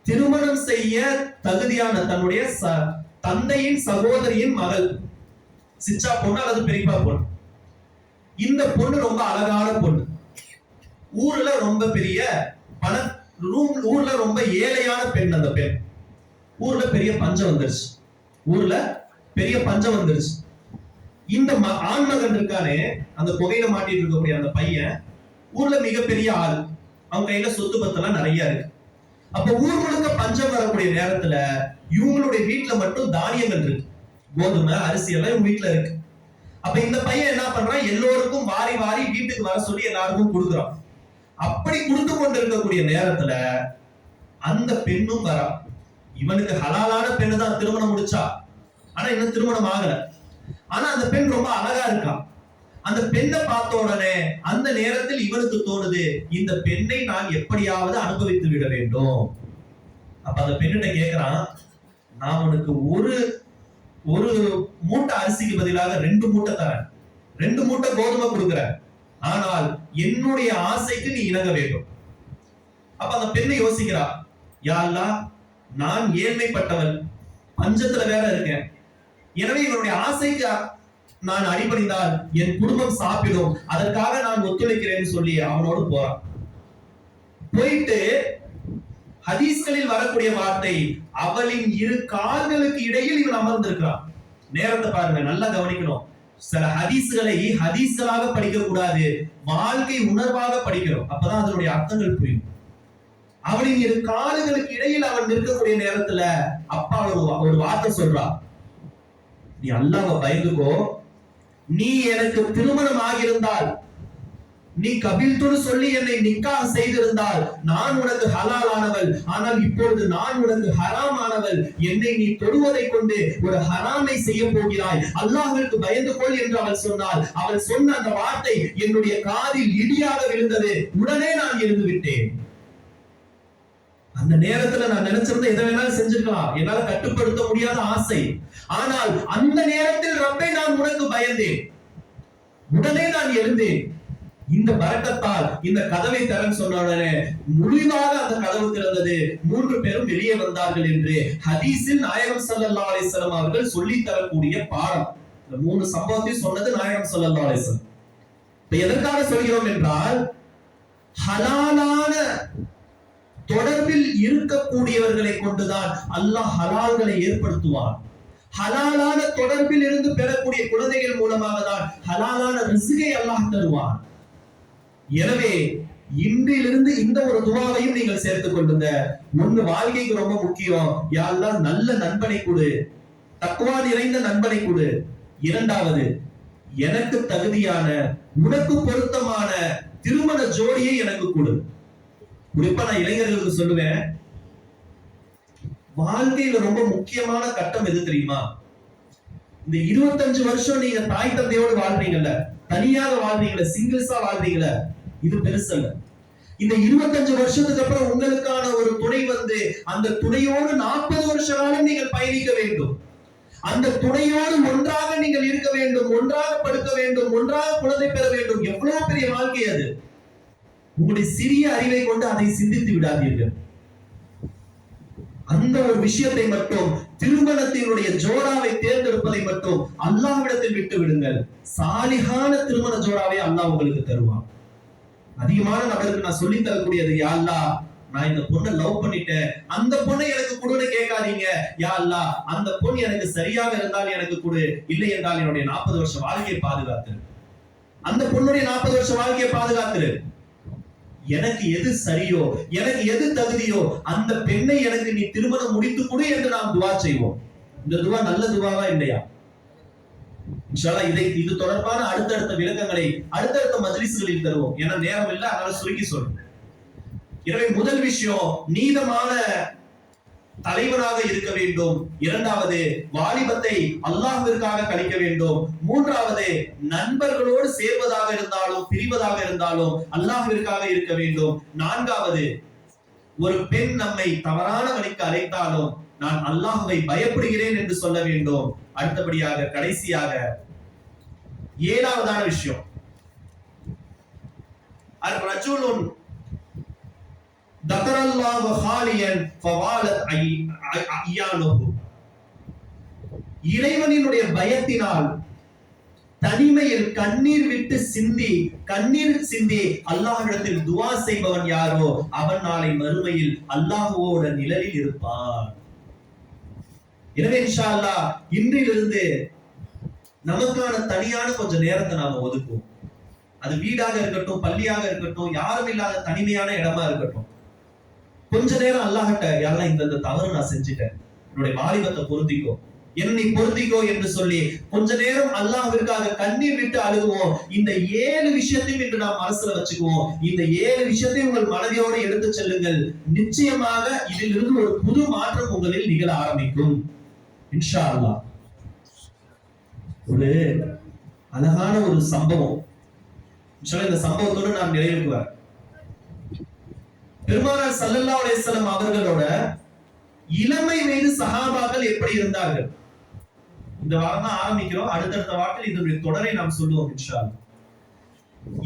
திருமணம் செய்ய தகுதியான தன்னுடைய தந்தையின் சகோதரியின் மகள், சிச்சா பொண்ணு அல்லது பெரியப்பா பொண்ணு. இந்த பொண்ணு ரொம்ப அழகான பொண்ணு, ஊர்ல ரொம்ப பெரிய ஊர்ல ரொம்ப ஏழையான பெண். அந்த பெண் ஊர்ல பெரிய பஞ்சம் வந்துருச்சு, ஊர்ல பெரிய பஞ்சம் வந்துருச்சு. இந்த ஆண்மகன் இருக்கானே, அந்த புகையில மாட்டிட்டு இருக்கக்கூடிய அந்த பையன் ஊர்ல மிகப்பெரிய ஆள், அவங்க கையில சொத்து பத்தெல்லாம் நிறைய இருக்கு. அப்ப ஊர் முழுக்க பஞ்சம் வரக்கூடிய நேரத்துல இவங்களுடைய வீட்டுல மட்டும் தானியங்கள் இருக்கு, கோதுமை அரிசி எல்லாம் இவங்க வீட்டுல இருக்கு. அப்ப இந்த பையன் என்ன பண்றான், எல்லோருக்கும் வாரி வாரி வீட்டுக்கு வர சொல்லி எல்லாருக்கும் கொடுக்குறான். அப்படி கொடுத்து கொண்டு இருக்கக்கூடிய நேரத்துல அந்த பெண்ணும் வரா. இவனுக்கு ஹலாலான பெண்ணு தான் திருமணம் முடிச்சா, ஆனா இன்னும் திருமணம் ஆகல. ஆனா அந்த பெண் ரொம்ப அழகா இருக்கா. அந்த பெண்ணை பார்த்த உடனே அந்த நேரத்தில் இவனுக்கு தோணுது, இந்த பெண்ணை நான் எப்படியாவது அனுபவித்து விட வேண்டும். அப்ப அந்த பெண்ணிட்ட கேட்கிறான், நான் உனக்கு ஒரு மூட்டை அரிசிக்கு பதிலாக 2 மூட்டை தரேன், 2 மூட்டை கோதுமை கொடுக்குறேன், ஆனால் என்னுடைய ஆசைக்கு நீ இணங்க வேண்டும். அப்ப அந்த பெண்ணை யோசிக்கிறா, யா அல்லாஹ், நான் ஏழ்மைப்பட்டவன், பஞ்சத்துல வேற இருக்கேன், எனவே இவனுடைய ஆசைக்கு நான் அடிபணிந்தால் என் குடும்பம் சாப்பிடும், அதற்காக நான் ஒத்துழைக்கிறேன்னு சொல்லி அவனோடு போறான். போயிட்டு ஹதீஸ்களில் வரக்கூடிய வார்த்தை, அவளின் 2 கால்களுக்கு இடையில் இவன் அமர்ந்திருக்கிறான். நேரத்தை பாருங்க, நல்லா கவனிக்கணும். சில ஹதீஸ்களை ஹதீஸ்களாக படிக்க கூடாது, வாழ்க்கை உணர்வாக படிக்கணும், அப்பதான் அதனுடைய அர்த்தங்கள் புரியும். அவளின் 2 கால்களுக்கு இடையில் அவன் நிற்கக்கூடிய நேரத்துல அப்பா ஒரு வார்த்தை சொல்றா, நீ அல்லாஹ்வை பயந்துக்கோ, நீ எனக்கு திருமணம் ஆகியிருந்தால், நீ கபில்துன்னு சொல்லி என்னை நிக்காஹ் செய்திருந்தால் நான் உனக்கு ஹலாலானவள், ஆனால் இப்பொழுது நான் உனக்கு ஹராம் ஆனவள், என்னை நீ தொடுவதை கொண்டு ஒரு ஹராமை செய்ய போகிறாய், அல்லாஹ்விற்கு பயந்து கொள் என்று அவள் சொன்னாள். அவள் சொன்ன அந்த வார்த்தை என்னுடைய காதில் இடியாக விழுந்தது. உடனே நான் எழுந்து விட்டேன். அந்த நேரத்துல நான் நினைச்சிருந்த எதை வேணாலும் செஞ்சிருக்கலாம், என்னால கட்டுப்படுத்த முடியாத ஆசை. ஆனால் அந்த நேரத்தில் ரப்பே நான் உனக்கு பயந்தேன், உடனே நான் எழுந்தேன். இந்த பரக்கத்தால் இந்த கதவை தரன்னு சொன்ன உடனே முழுதாக அந்த கதவு திறந்தது. 3 பேரும் வெளியே வந்தார்கள் என்று ஹதீஸில் நாயகம் ஸல்லல்லாஹு அலைஹி வஸல்லம் அவர்கள் சொல்லி தரக்கூடிய பாடம். இந்த 3 சம்பவத்தையும் சொன்னது நாயகம் ஸல்லல்லாஹு அலைஹி வஸல்லம். இப்ப எதற்காக சொல்கிறோம் என்றால், ஹலாலான தொடர்பில் இருக்கக்கூடியவர்களை கொண்டுதான் அல்லாஹ் ஹலால்களை ஏற்படுத்துவான். ஹலாலான தொடர்பில் இருந்து பெறக்கூடிய குழந்தைகள் மூலமாக தான் ஹலாலான ரிஸ்கை அல்லாஹ் தருவான். எனவே இன்றிலிருந்து இந்த ஒரு துவாவையும் நீங்கள் சேர்த்துக் கொள்ளுங்க. ஒன்று, வாழ்க்கைக்கு ரொம்ப முக்கியம், யா அல்லாஹ் நல்ல நண்பனை கொடு, தக்வா நிறைந்த நண்பனை கொடு. இரண்டாவது, எனக்கு தகுதியான உனக்கு பொருத்தமான திருமண ஜோடியை எனக்கு கொடு. குறிப்பா நான் இளைஞர்களுக்கு சொல்லுவேன், வாழ்க்கையில ரொம்ப முக்கியமான கட்டம் எது தெரியுமா? இந்த 25 வருஷம் நீங்க தாய் தந்தையோடு வாழ்றீங்கல்ல, தனியாக வாழ்றீங்கல்ல, சிங்கிள்ஸா வாழ்றீங்கல்ல, இது பெருசல்ல. இந்த 25 வருஷத்துக்கு அப்புறம் உங்களுக்கான ஒரு துணை வந்து அந்த துணையோடு 40 வருஷ காலம் நீங்கள் பயணிக்க வேண்டும். அந்த துணையோடு ஒன்றாக நீங்கள் இருக்க வேண்டும், ஒன்றாக படுக்க வேண்டும், ஒன்றாக குழந்தை பெற வேண்டும். எவ்வளவு பெரிய வாழ்க்கை அது! உங்களுடைய சிறிய அறிவை கொண்டு அதை சிந்தித்து விடாதீர்கள். அந்த ஒரு விஷயத்தை மட்டும், திருமணத்தினுடைய ஜோடாவை தேர்ந்தெடுப்பதை மட்டும் அல்லாஹ்விடத்தில் விட்டு விடுங்கள். சாலிஹான திருமண ஜோடாவை அல்லாஹ் உங்களுக்கு தருவான். அதிகமான நபருக்கு நான் சொல்லி தரக்கூடியது, யா அல்லாஹ், நான் இந்த பொண்ணை லவ் பண்ணிட்டேன், அந்த பொண்ணை எனக்கு கொடுன்னு கேட்காதீங்க. யா அல்லாஹ், அந்த பொண்ணு எனக்கு சரியாக இருந்தால் எனக்கு கொடு, இல்லை என்றால் என்னுடைய 40 வருஷ வாழ்க்கையை பாதுகாத்து, அந்த பொண்ணுடைய 40 வருஷ வாழ்க்கையை பாதுகாத்து, எனக்கு எது சரியோ, எனக்கு எது தகுதியோ அந்த பெண்ணை எனக்கு நீ திருமணம் முடித்து கொடு என்று நாம் துவா செய்வோம். இந்த துவா நல்ல துவாவா இல்லையா? இன்ஷால்லா இது தொடர்பான அடுத்தடுத்த விளக்கங்களை அடுத்தடுத்த மஜ்லிஸ்களில் தருவோம். ஏன்னா நேரம் இல்லை, அதனால சுருக்கி சொல்றேன். எனவே முதல் விஷயம், நீதமான தலைவனாக இருக்க வேண்டும். இரண்டாவது, வாலிபத்தை அல்லாஹ்விற்காக கழிக்க வேண்டும். மூன்றாவது, நண்பர்களோடு சேர்வதாக இருந்தாலும் பிரிவதாக இருந்தாலும் அல்லாஹ்விற்காக இருக்க வேண்டும். நான்காவது, ஒரு பெண் நம்மை தவறான வழிக்கு அழைத்தாலும் நான் அல்லாஹ்வை பயப்படுகிறேன் என்று சொல்ல வேண்டும். அடுத்தபடியாக கடைசியாக 7வதான விஷயம், அர்-ரஜுலுன் தகரல்லாஹு ஹாலியன் ஃபவாலத் அய்யானுஹு. இறைவனினுடைய பயத்தினால் தனிமையில் கண்ணீர் சிந்தி அல்லாஹ்விடத்தில் துஆ செய்பவன் யாரோ அவன் நாளை மறுமையில் அல்லாஹ்வோட நிழலில் இருப்பான். எனவே இன்ஷா அல்லாஹ் இன்றிலிருந்து நமக்கான தனியான கொஞ்சம் நேரத்தை நாம ஒதுக்குவோம். அது வீடாக இருக்கட்டும், பள்ளியாக இருக்கட்டும், யாரும் இல்லாத தனிமையான இடமா இருக்கட்டும், கொஞ்ச நேரம் அல்லாஹ்கிட்ட யாரெல்லாம் இந்த தவறு நான் செஞ்சுட்டேன், என்னுடைய வாலிபத்தை பொருந்திக்கோ, என்னை பொருந்திக்கோ என்று சொல்லி கொஞ்ச நேரம் அல்லாஹ்விற்காக கண்ணீர் விட்டு அழுகுவோம். இந்த 7 விஷயத்தையும் இன்று நாம் மனசுல வச்சுக்குவோம். இந்த 7 விஷயத்தையும் உங்கள் மனதியோடு எடுத்து செல்லுங்கள். நிச்சயமாக இதிலிருந்து ஒரு புது மாற்றம் உங்களில் நிகழ ஆரம்பிக்கும் இன்ஷா அல்லாஹ். ஒரு அழகான ஒரு சம்பவம், இந்த சம்பவத்தோடு நான் நிறைவேற்றுவேன். பெருமானார் ஸல்லல்லாஹு அலைஹி வஸல்லம் அவர்களோட இளமை வயது சஹாபாக்கள் எப்படி இருந்தார்கள்? இந்த வாரம் தான் ஆரம்பிக்கிறோம். அடுத்தடுத்த வாரத்தில் இதனுடைய தொடரை நாம் சொல்லுவோம் இன்ஷா அல்லாஹ்.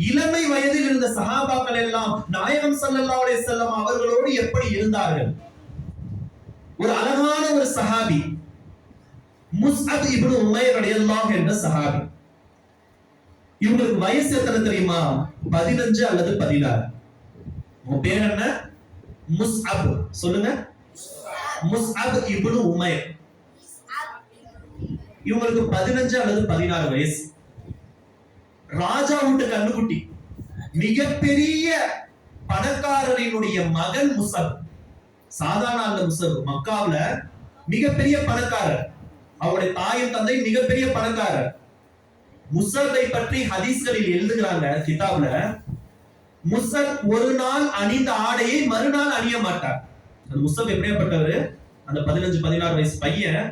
இளமை வயதில் இருந்த சஹாபாக்கள் எல்லாம் நாயகம் ஸல்லல்லாஹு அலைஹி வஸல்லம் அவர்களோடு எப்படி இருந்தார்கள்? ஒரு அழகான ஒரு சஹாபி முஸ்அப் இப்னு உமைர் ரலியல்லாஹு என்ற சஹாபி. இவங்களுக்கு வயசு எத்தனை தெரியுமா? 15 அல்லது 16. உங்க பேர் என்ன? முஸ்அப். சொல்லுங்க. முஸ்அப் இப்னு உமைர். இவங்களுக்கு 15 அல்லது 16 வயசு. ராஜா வீட்டு கண்ணுக்குட்டி, மிகப்பெரிய பணக்காரரினுடைய மகன் முஸ்அப். சாதாரண அல்ல முஸ்அப், மக்காவுல மிகப்பெரிய பணக்காரர். அவருடைய தாயும் தந்தை மிகப்பெரிய பணக்காரர். முஸ்அப்பை பற்றி ஹதீஸ்களில் எழுதுகிறாங்க கிதாப்ல, முஸ்அப் ஒரு நாள் அணிந்த ஆடையை மறுநாள் அணிய மாட்டார். அந்த முஸ்அப் எப்படியாப்பட்டவர்? அந்த 15-16 வயசு பையன்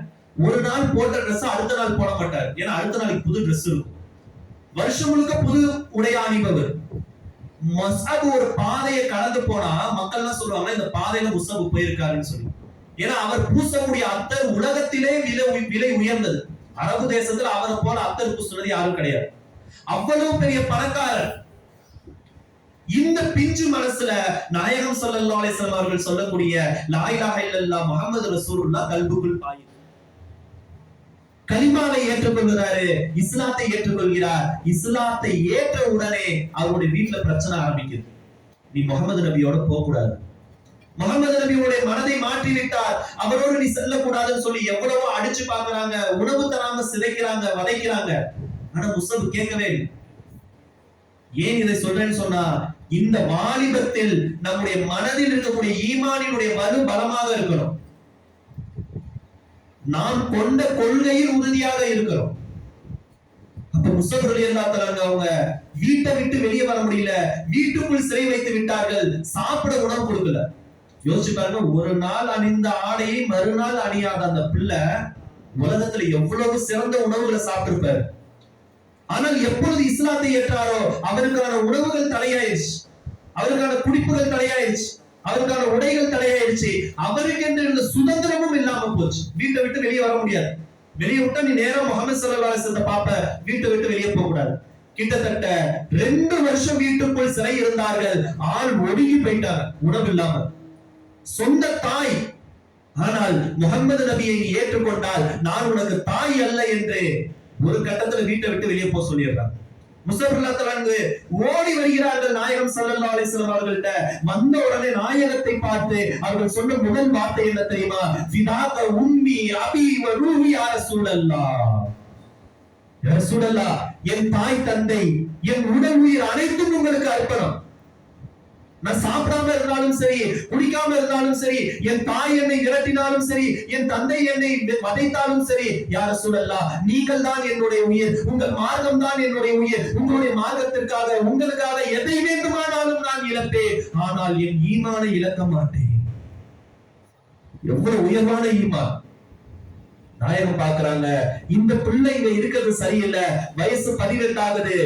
ஒரு நாள் போட்ட ட்ரெஸ் அடுத்த நாள் போட மாட்டார். ஏன்னா அடுத்த நாளைக்கு புது ட்ரெஸ் இருக்கும். வருஷம் முழுக்க புது உடை அணிபவர். முஸ்அப் ஒரு பாதையை கடந்து போனா மக்கள் எல்லாம் சொல்லுவாங்க, இந்த பாதையில முஸ்அப் போயிருக்காருன்னு சொல்லி. ஏன்னா அவர் பூசக்கூடிய அத்தர் உலகத்திலே விலை உயர்ந்தது. அரபு தேசத்துல அவரை போல அத்தர் பூசுறது யாரும் கிடையாது. அவ்வளவு பெரிய பணக்காரர். இந்த பிஞ்சு மனசுல நாயகம் ஸல்லல்லாஹு அலைஹி வஸல்லம் அவர்கள் சொல்லக்கூடிய லா இலாஹ இல்லல்லாஹ் முஹம்மது ரசூலுல்லாஹ் கல்புக்குள் பாயுது. கலிமாவை ஏற்றுக்கொள்கிறாரு, இஸ்லாத்தை ஏற்றுக்கொள்கிறார். இஸ்லாத்தை ஏற்ற உடனே அவருடைய வீட்டுல பிரச்சனை ஆரம்பிக்குது. நீ முகமது நபியோட போக கூடாது, முகமது நபியோட மனதை மாற்றி விட்டார், அவரோடு நீ செல்லக்கூடாதுன்னு சொல்லி எவ்வளவோ அடிச்சு பாக்குறாங்க, உணவு தராம சிதைக்கிறாங்க, வதைக்கிறாங்க. ஆனா முஸ்அப் கேட்கவே இல்லை. ஏன் இதை சொல்றேன்னு சொன்னா, இந்த வாலிபத்தில் நம்முடைய மனதில் இருக்கக்கூடிய ஈமானினுடைய வலு பலமாக இருக்கணும். நாம் கொண்ட கொள்கையில் உறுதியாக இருக்கிறோம். அப்ப முஸ்அப் ரலியல்லாஹு தஆலா அவங்க வீட்டை விட்டு வெளியே வர முடியல, வீட்டுக்குள் சிறை வைத்து விட்டார்கள், சாப்பிட உணவு கொடுக்கல. யோசிச்சு பாருங்க, ஒரு நாள் அணிந்த ஆடையை மறுநாள் அணியாத அந்த பிள்ளை உலகத்துல எவ்வளவு சிறந்த உணவுகளை சாப்பிட்டிருப்பாரு. ஆனால் எப்பொழுது இஸ்லாத்தை ஏற்றாரோ அவருக்கான உணவுகள் தலையாயிருச்சு, அவருக்கான குடிப்புகள் தலையாயிருச்சு, அவருக்கான உடைகள் தலையாயிருச்சு. அவருக்கு என்று இருந்த சுதந்திரமும் இல்லாம போச்சு. வீட்டை விட்டு வெளியே வர முடியாது. வெளியே விட்டா நீ நேரம் முஹம்மது ஸல்லல்லாஹு அலைஹி வஸல்லம் பாப்ப, வீட்டை விட்டு வெளியே போக கூடாது. கிட்டத்தட்ட 2 வருஷம் வீட்டுக்குள் சிறை இருந்தார்கள். ஆள் ஒடுங்கி போயிட்டாங்க, உணவு இல்லாம. சொந்த தாய், ஆனால் முஹம்மது நபியை ஏற்றுக்கொண்டால் நான் உனக்கு தாய் அல்ல என்று ஒரு கட்டத்துல வீட்டை விட்டு வெளியே போக சொல்லிடுறாங்க. முஸ்அப் ரலியல்லாஹு அன்ஹு ஓடி வருகிறார்கள் நாயகம் ஸல்லல்லாஹு அலைஹி வஸல்லம் அவர்கள்ட்ட. வந்த உடனே நாயகத்தை பார்த்து அவர்கள் சொன்ன முதல் வார்த்தை என்ன தெரியுமா? ஃபிதாக உம்மி அபி வ ரூஹி யா ரசூலல்லாஹ். யா ரசூலல்லாஹ், என் தாய் தந்தை என் உடல் உயிர் அனைத்தும் உங்களுக்கு அர்ப்பணம். நான் சாப்பிடாம இருந்தாலும் சரி, குடிக்காம இருந்தாலும் சரி, என் தாய் என்னை விரட்டினாலும் சரி, என் தந்தை என்னை வதைத்தாலும் சரி, யா ரசூலல்லாஹ், நீங்கள் தான் என்னுடைய உயிர், உங்கள் மார்க்கம் தான் என்னுடைய உயிர். உங்களுடைய மார்க்கத்திற்காக உங்களுக்காக எதை வேண்டுமானாலும் நான் இழப்பேன், ஆனால் என் ஈமானை இழக்க மாட்டேன். எவ்வளவு உயர்வான ஈமான்! நாயகம் பார்க்கிறாங்க, இந்த பிள்ளை இங்க இருக்கிறது சரியில்லை. வயசு 18 ஆகுது.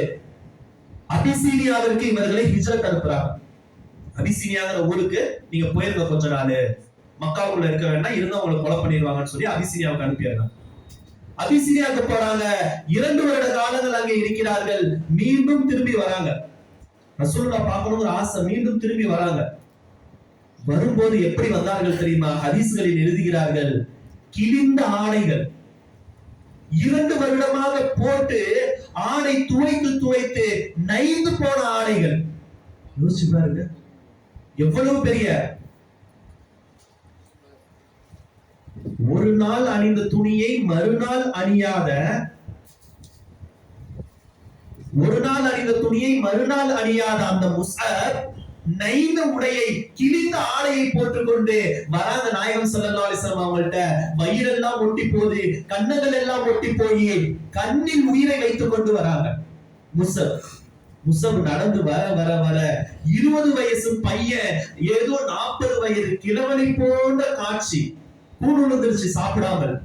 அபிசீனியாவிற்கு இவர்களை ஹிஜ்ரத் அனுப்புறாங்க. அபிசீனியாங்கிற ஊருக்கு நீங்க போயிருங்க கொஞ்ச நாள், மக்காவுக்குள்ள இருக்க வேண்டாம், இருந்தா உங்களை கொலை பண்ணிடுவாங்கன்னு சொல்லி அபிசீனியாவுக்கு அனுப்பிடுறாங்க. அபிசீனியாவுக்கு போறாங்க. 2 வருட காலங்கள் அங்கே இருக்கிறார்கள். மீண்டும் திரும்பி வராங்க. ரசூலுல்லாஹ் பார்க்கணுங்கிற ஆசை, மீண்டும் திரும்பி வராங்க. வரும்போது எப்படி வந்தார்கள் தெரியுமா? ஹதீஸ்களில் எழுதுகிறார்கள், கிழிந்த ஆடைகள், 2 வருடமாக போட்டு ஆடை துவைத்து துவைத்து நைந்து போன ஆடைகள். யோசிச்சு பாருங்க, எவ்வளவு பெரிய, ஒரு நாள் அணிந்த துணியை மறுநாள் அணியாத, ஒரு நாள் அணிந்த துணியை மறுநாள் அணியாத அந்த முஸ்அப் நைந்த உடையை, கிழிந்த ஆடையை போட்டுக்கொண்டு வராங்க நாயகம் ஸல்லல்லாஹு அலைஹி வஸல்லம் அவங்கள்ட்ட. வயிறெல்லாம் ஒட்டி போகுது, கண்ணங்கள் எல்லாம் ஒட்டி போய் கண்ணில் உயிரை வைத்துக் கொண்டு வராங்க. முஸ்அப் நடந்து வர வர வர 20 வயசு பையன் ஏதோ 40 வயது கிழவனை போன்ற காட்சி. கூடுதல் சாப்பிடாமல்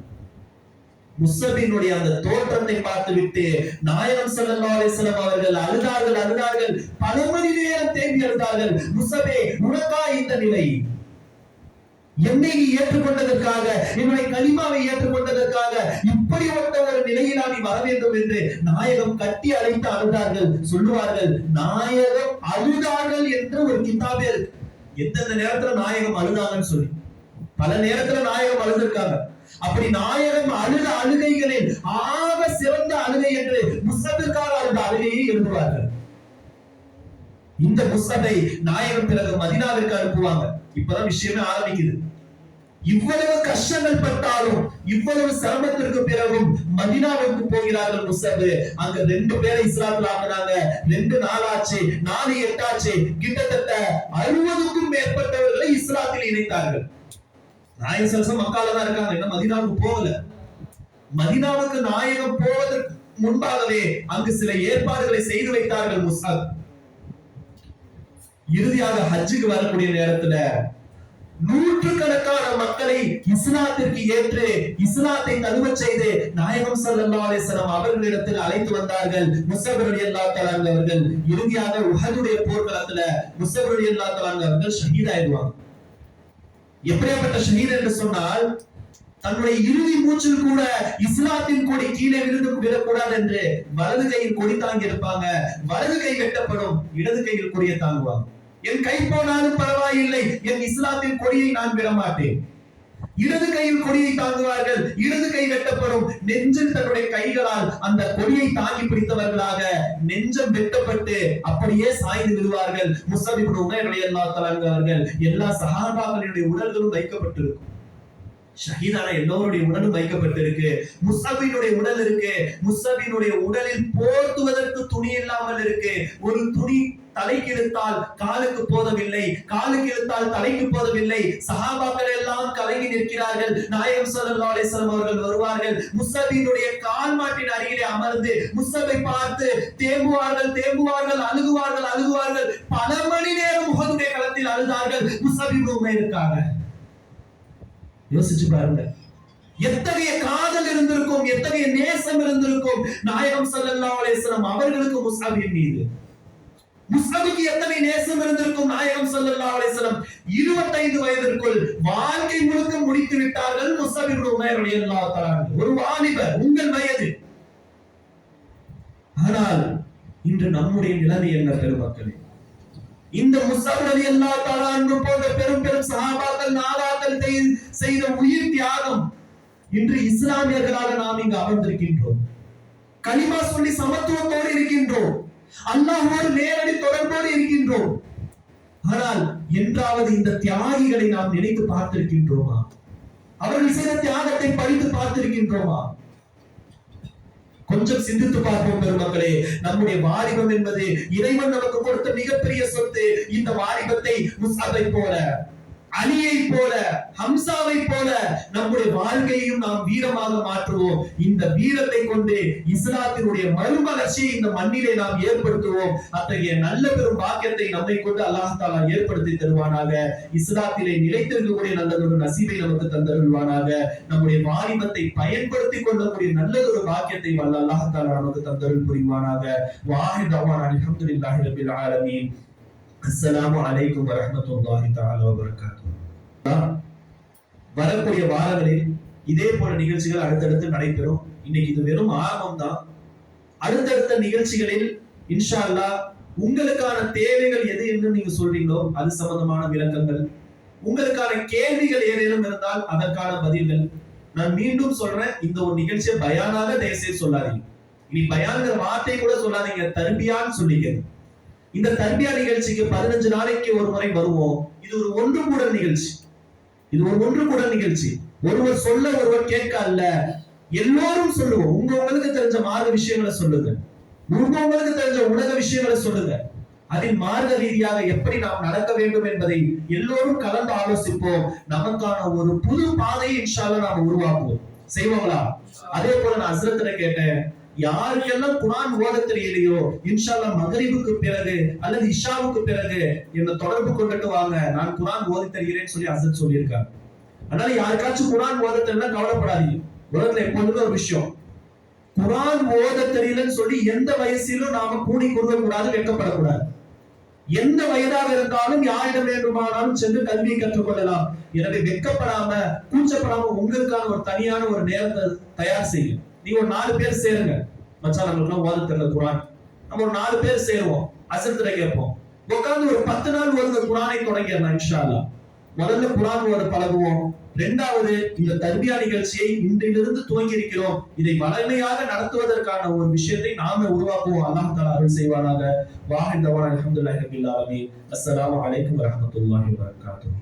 முஸ்அபினுடைய அந்த தோற்றத்தை பார்த்து விட்டு நாயகம் ஸல்லல்லாஹு அலைஹி வஸல்லம் அவர்கள் அழுதார்கள். பல மணி நேரம் தேம்பி அழுதார்கள். முஸ்அபே, உனக்கா இந்த நிலை? என்னை நீ ஏற்றுக்கொண்டதற்காக, என்னுடைய கலிமாவை ஏற்றுக்கொண்டதற்காக இப்படி ஒரு நிலையிலா நீ வர வேண்டும் என்று நாயகம் கட்டி அழைத்து அழுதார்கள். சொல்லுவார்கள், நாயகம் அழுதார்கள் என்று ஒரு கிதாபே இருக்கு. எந்தெந்த நேரத்துல நாயகம் அழுதாங்கன்னு சொல்லி பல நேரத்துல நாயகம் அழுதிருக்காங்க. அப்படி நாயகம் அழுத அழுகைகளில் ஆக சிறந்த அழுகை என்று முஸ்அபிற்காக அழுத அழுகையை எழுதுவார்கள். இந்த முஸ்அபை நாயகம் பிறகு மதீனாவிற்கு அனுப்புவாங்க. இப்பதான் விஷயமே ஆரம்பிக்குது. இவ்வளவு கஷ்டங்கள் பட்டாலும், இவ்வளவு சிரமத்திற்கு பிறகும் மதீனாவுக்கு போகிறார்கள் முஸ்அப். அங்க 2 பேரை இஸ்லாத்துல ஆக்குனாங்க. 2 நாள் ஆச்சு, 4 8 ஆச்சு. கிட்டத்தட்ட 60க்கும் மேற்பட்டவர்களை இஸ்லாத்தில் இணைத்தார்கள். நாயகம் ஸல்லல்லாஹு மக்கால தான் இருக்காங்க, இன்னும் மதீனாவுக்கு போகல. மதீனாவுக்கு நாயகம் போவதற்கு முன்பாகவே அங்கு சில ஏற்பாடுகளை செய்து வைத்தார்கள் முஸ்அப். இறுதியாக ஹஜ்ஜுக்கு வரக்கூடிய நேரத்துல நூற்றுக்கணக்கான மக்களை இஸ்லாத்திற்கு ஏற்று இஸ்லாத்தை தழுவ செய்து நாயகம் ஸல்லல்லாஹு அலைஹி வஸல்லம் அவர்களிடத்தில் அழைத்து வந்தார்கள். முஸ்அப் ரலியல்லாஹு தஆலா அவர்கள் இறுதியாக உஹதுடைய போர்க்களத்துல முஸ்அப் ரலியல்லாஹு தஆலா அவர்கள் ஷஹீதாயிடுவாங்க. எப்படிப்பட்ட ஷஹீத் என்று சொன்னால், தன்னுடைய இறுதி மூச்சில் கூட இஸ்லாத்தின் கொடி கீழே விழக்கூடாது என்று வலது கையில் கொடி தாங்கி இருப்பாங்க. வலது கை வெட்டப்படும், இடது கையில் கொடியை தாங்குவாங்க. என் கை போனாலும் பரவாயில்லை, என் இஸ்லாத்தின் கொடியை நான் விட மாட்டேன். இடது கையில் கொடியை தாங்குவார்கள், இடது கை வெட்டப்படும். நெஞ்சில் தன்னுடைய கைகளால் அந்த கொடியை தாங்கி பிடித்தவர்களாக நெஞ்சம் வெட்டப்பட்டு அப்படியே சாய்ந்து விடுவார்கள். முஸ்அப் இப்னு உமைர் ரலியல்லாஹு தஆலா அவர்கள் எல்லா சஹாபாக்களுடைய உடல்களும் வைக்கப்பட்டிருக்கும். ஷஹீதான எல்லோருடைய உடலும் வைக்கப்பட்டிருக்கு. முஸ்அபினுடைய உடல் இருக்கு. முஸ்அபினுடைய உடலில் போர்த்துவதற்கு துணி இல்லாமல் இருக்கு. ஒரு துணி தலைக்கு இழுத்தால் காலுக்கு போதவில்லை, காலுக்கு இழுத்தால் தலைக்கு போதவில்லை. சஹாபாக்கள் எல்லாம் கலங்கி நிற்கிறார்கள். நாயகம் ஸல்லல்லாஹு அலைஹி வஸல்லம் அவர்கள் வருவார்கள். முஸ்அபினுடைய கால் மாட்டின் அருகிலே அமர்ந்து முஸ்அபை பார்த்து தேம்புவார்கள், அழுகுவார்கள். பல மணி நேரம் உஹதுடைய களத்தில் அழுதார்கள் முஸ்அப் இப்னு உமைருக்காக. யோசிச்சு பாருங்க, எத்தகைய காதல் இருந்திருக்கும், எத்தகைய நேசம் இருந்திருக்கும் நாயகம் ஸல்லல்லாஹு அலைஹி வஸல்லம் அவர்களுக்கு முஸ்அபின் மீது. முஸ்அபுக்கு எத்தனை நேசம் இருந்திருக்கும் நாயகம் ஸல்லல்லாஹு அலைஹி வஸல்லம். 25 வயதிற்குள் வாழ்க்கை முழுக்க முடித்து விட்டார்கள் முஸ்அப் இப்னு உமைர் ரலியல்லாஹு தஆலா. ஒரு வாலிபர், உங்கள் வயது. ஆனால் இன்று நம்முடைய நிலைமை என்ன பெருமக்களே? இந்த முஸ்அப் ரலியல்லாஹு தஆலா போன்ற பெரும் சஹாபாக்கள் நாதாக்கள் செய்த உயிர் தியாகம் இன்று இஸ்லாமியர்களாக நாம் இங்கு அமர்ந்திருக்கின்றோம். கலிமா சொல்லி சமத்துவத்தோடு இருக்கின்றோம். அல்லாஹ்வோடு நேரடி தொடர்போடு இருக்கின்றோம். ஆனால் என்றாவது இந்த தியாகிகளை நாம் நினைத்து பார்த்திருக்கின்றோமா? அவர்கள் செய்த தியாகத்தை படித்து பார்த்திருக்கின்றோமா? கொஞ்சம் சிந்தித்து பார்ப்போம் பெருமக்களே. நம்முடைய வாலிபம் என்பது இறைவன் நமக்கு கொடுத்த மிகப்பெரிய சொத்து. இந்த வாலிபத்தை முஸ்அபை போல, அலியை போல, ஹம்சாவை போல நம்முடைய வாழ்க்கையையும் நாம் வீரமாக மாற்றுவோம். இந்த வீரத்தை கொண்டு இஸ்லாத்தினுடைய மறுமலர்ச்சியை இந்த மண்ணிலே நாம் ஏற்படுத்துவோம். அத்தகைய நல்ல பெரும் பாக்கியத்தை நம்மை கொண்டு அல்லாஹ் தஆலா ஏற்படுத்தி தருவானாக. இஸ்லாத்திலே நிலைத்திருக்கக்கூடிய நல்லதொரு நசீபை நமக்கு தந்தருள்வானாக. நம்முடைய வாலிபத்தை பயன்படுத்திக் கொள்ளக்கூடிய நல்லதொரு பாக்கியத்தை வல்ல அல்லாஹ் தஆலா நமக்கு தந்தருள் புரிவானாக. வாஹித் அவான் அல்ஹம்துலில்லாஹி ரப்பில் ஆலமீன். அஸ்ஸலாமு அலைக்கும் வரஹ்மத்துல்லாஹி தஆலா வபரகாத்துஹு. வரக்கூடிய வாரங்களில் இதே போல நிகழ்ச்சிகள் அடுத்தடுத்து நடைபெறும். இன்னைக்கு இது வெறும் ஆரம்பம் தான். அடுத்தடுத்த நிகழ்ச்சிகளில் இன்ஷா அல்லாஹ் உங்களுக்கான தேவைகள் எது என்று நீங்க சொல்றீங்களோ அது சம்பந்தமான விளக்கங்கள், உங்களுக்கான கேள்விகள் ஏதேனும் இருந்தால் அதற்கான பதில்கள். நான் மீண்டும் சொல்றேன், இந்த ஒரு நிகழ்ச்சியை பயானாக தயவுசெய்து சொல்லாதீங்க. இனி பயான்கிற வார்த்தை கூட சொல்லாதீங்க, தர்பியான்னு சொல்லிக்கிறது. இந்த தர்பியா நிகழ்ச்சிக்கு 15 நாளைக்கு ஒரு முறை வருவோம். இது ஒரு ஒன்று கூடல் நிகழ்ச்சி. இது ஒரு ஒன்று கூடல் நிகழ்ச்சி. ஒருவர் சொல்ல ஒருவர் கேட்க அல்ல, எல்லோரும் சொல்லுவோம். உங்களுக்கு தெரிஞ்ச மார்க்க விஷயங்களை சொல்லுங்க, உங்களுக்கு தெரிஞ்ச உலக விஷயங்களை சொல்லுங்க. அதில் மார்க்க ரீதியாக எப்படி நாம் நடக்க வேண்டும் என்பதை எல்லோரும் கலந்து ஆலோசிப்போம். நமக்கான ஒரு புது பாதையை இன்ஷா அல்லாஹ் நாம் உருவாக்குவோம். செய்வோங்களா? அதே போல நான் ஹஸ்ரத்திட்ட கேட்டேன், யாருக்கெல்லாம் குர்ஆன் ஓத தெரியலையோ இன்ஷா அல்லாஹ் மகரிபுக்கு பிறகு அல்லது இஷாவுக்கு பிறகு என்ன தொடர்பு கொண்டுட்டு வாங்க, நான் குர்ஆன் ஓதி தருகிறேன்னு சொல்லி ஹஸ்ரத் சொல்லியிருக்காங்க. அதனால யாருக்காச்சும் குர்ஆன் ஓத தெரியல கவலைப்படாதீங்க. உலகத்துல எப்பொழுதுமே ஒரு விஷயம், குர்ஆன் ஓத தெரியலன்னு சொல்லி எந்த வயசிலும் நாம கூடி கொடுக்க கூடாது, வெட்கப்படக்கூடாது. எந்த வயதாக இருந்தாலும் யாரிடம் வேண்டுமானாலும் சென்று கல்வியை கற்றுக்கொள்ளலாம். எனவே வெட்கப்படாம கூச்சப்படாம உங்களுக்கான ஒரு தனியான ஒரு நேரத்தை தயார் செய்யுங்க. நீங்க ஒரு 4 பேர் சேருங்க. மச்சான் நம்மளுக்கு ஓத தெரியல குர்ஆன், நம்ம ஒரு 4 பேர் சேருவோம், ஹஸ்ரத்ல கேட்போம், உட்கார்ந்து ஒரு 10 நாள் ஒரு குர்ஆனை தொடங்கிடலாம் இன்ஷா அல்லாஹ். முதல்ல குர்ஆன் ஓத பழகுவோம். இரண்டாவது, இந்த தர்பியா நிகழ்ச்சியை இன்றிலிருந்து துவங்கி இருக்கிறோம். இதை வளமையாக நடத்துவதற்கான ஒரு விஷயத்தை நாம உருவாக்குவோம். அல்லாஹ் தஆலா அருள் செய்வானாக. வாஹித் தவானா அல்ஹம்துலில்லாஹி ரப்பில் ஆலமீன். அஸ்ஸலாமு அலைக்கும் வரஹ்மத்துல்லாஹி வபரகாத்துஹு.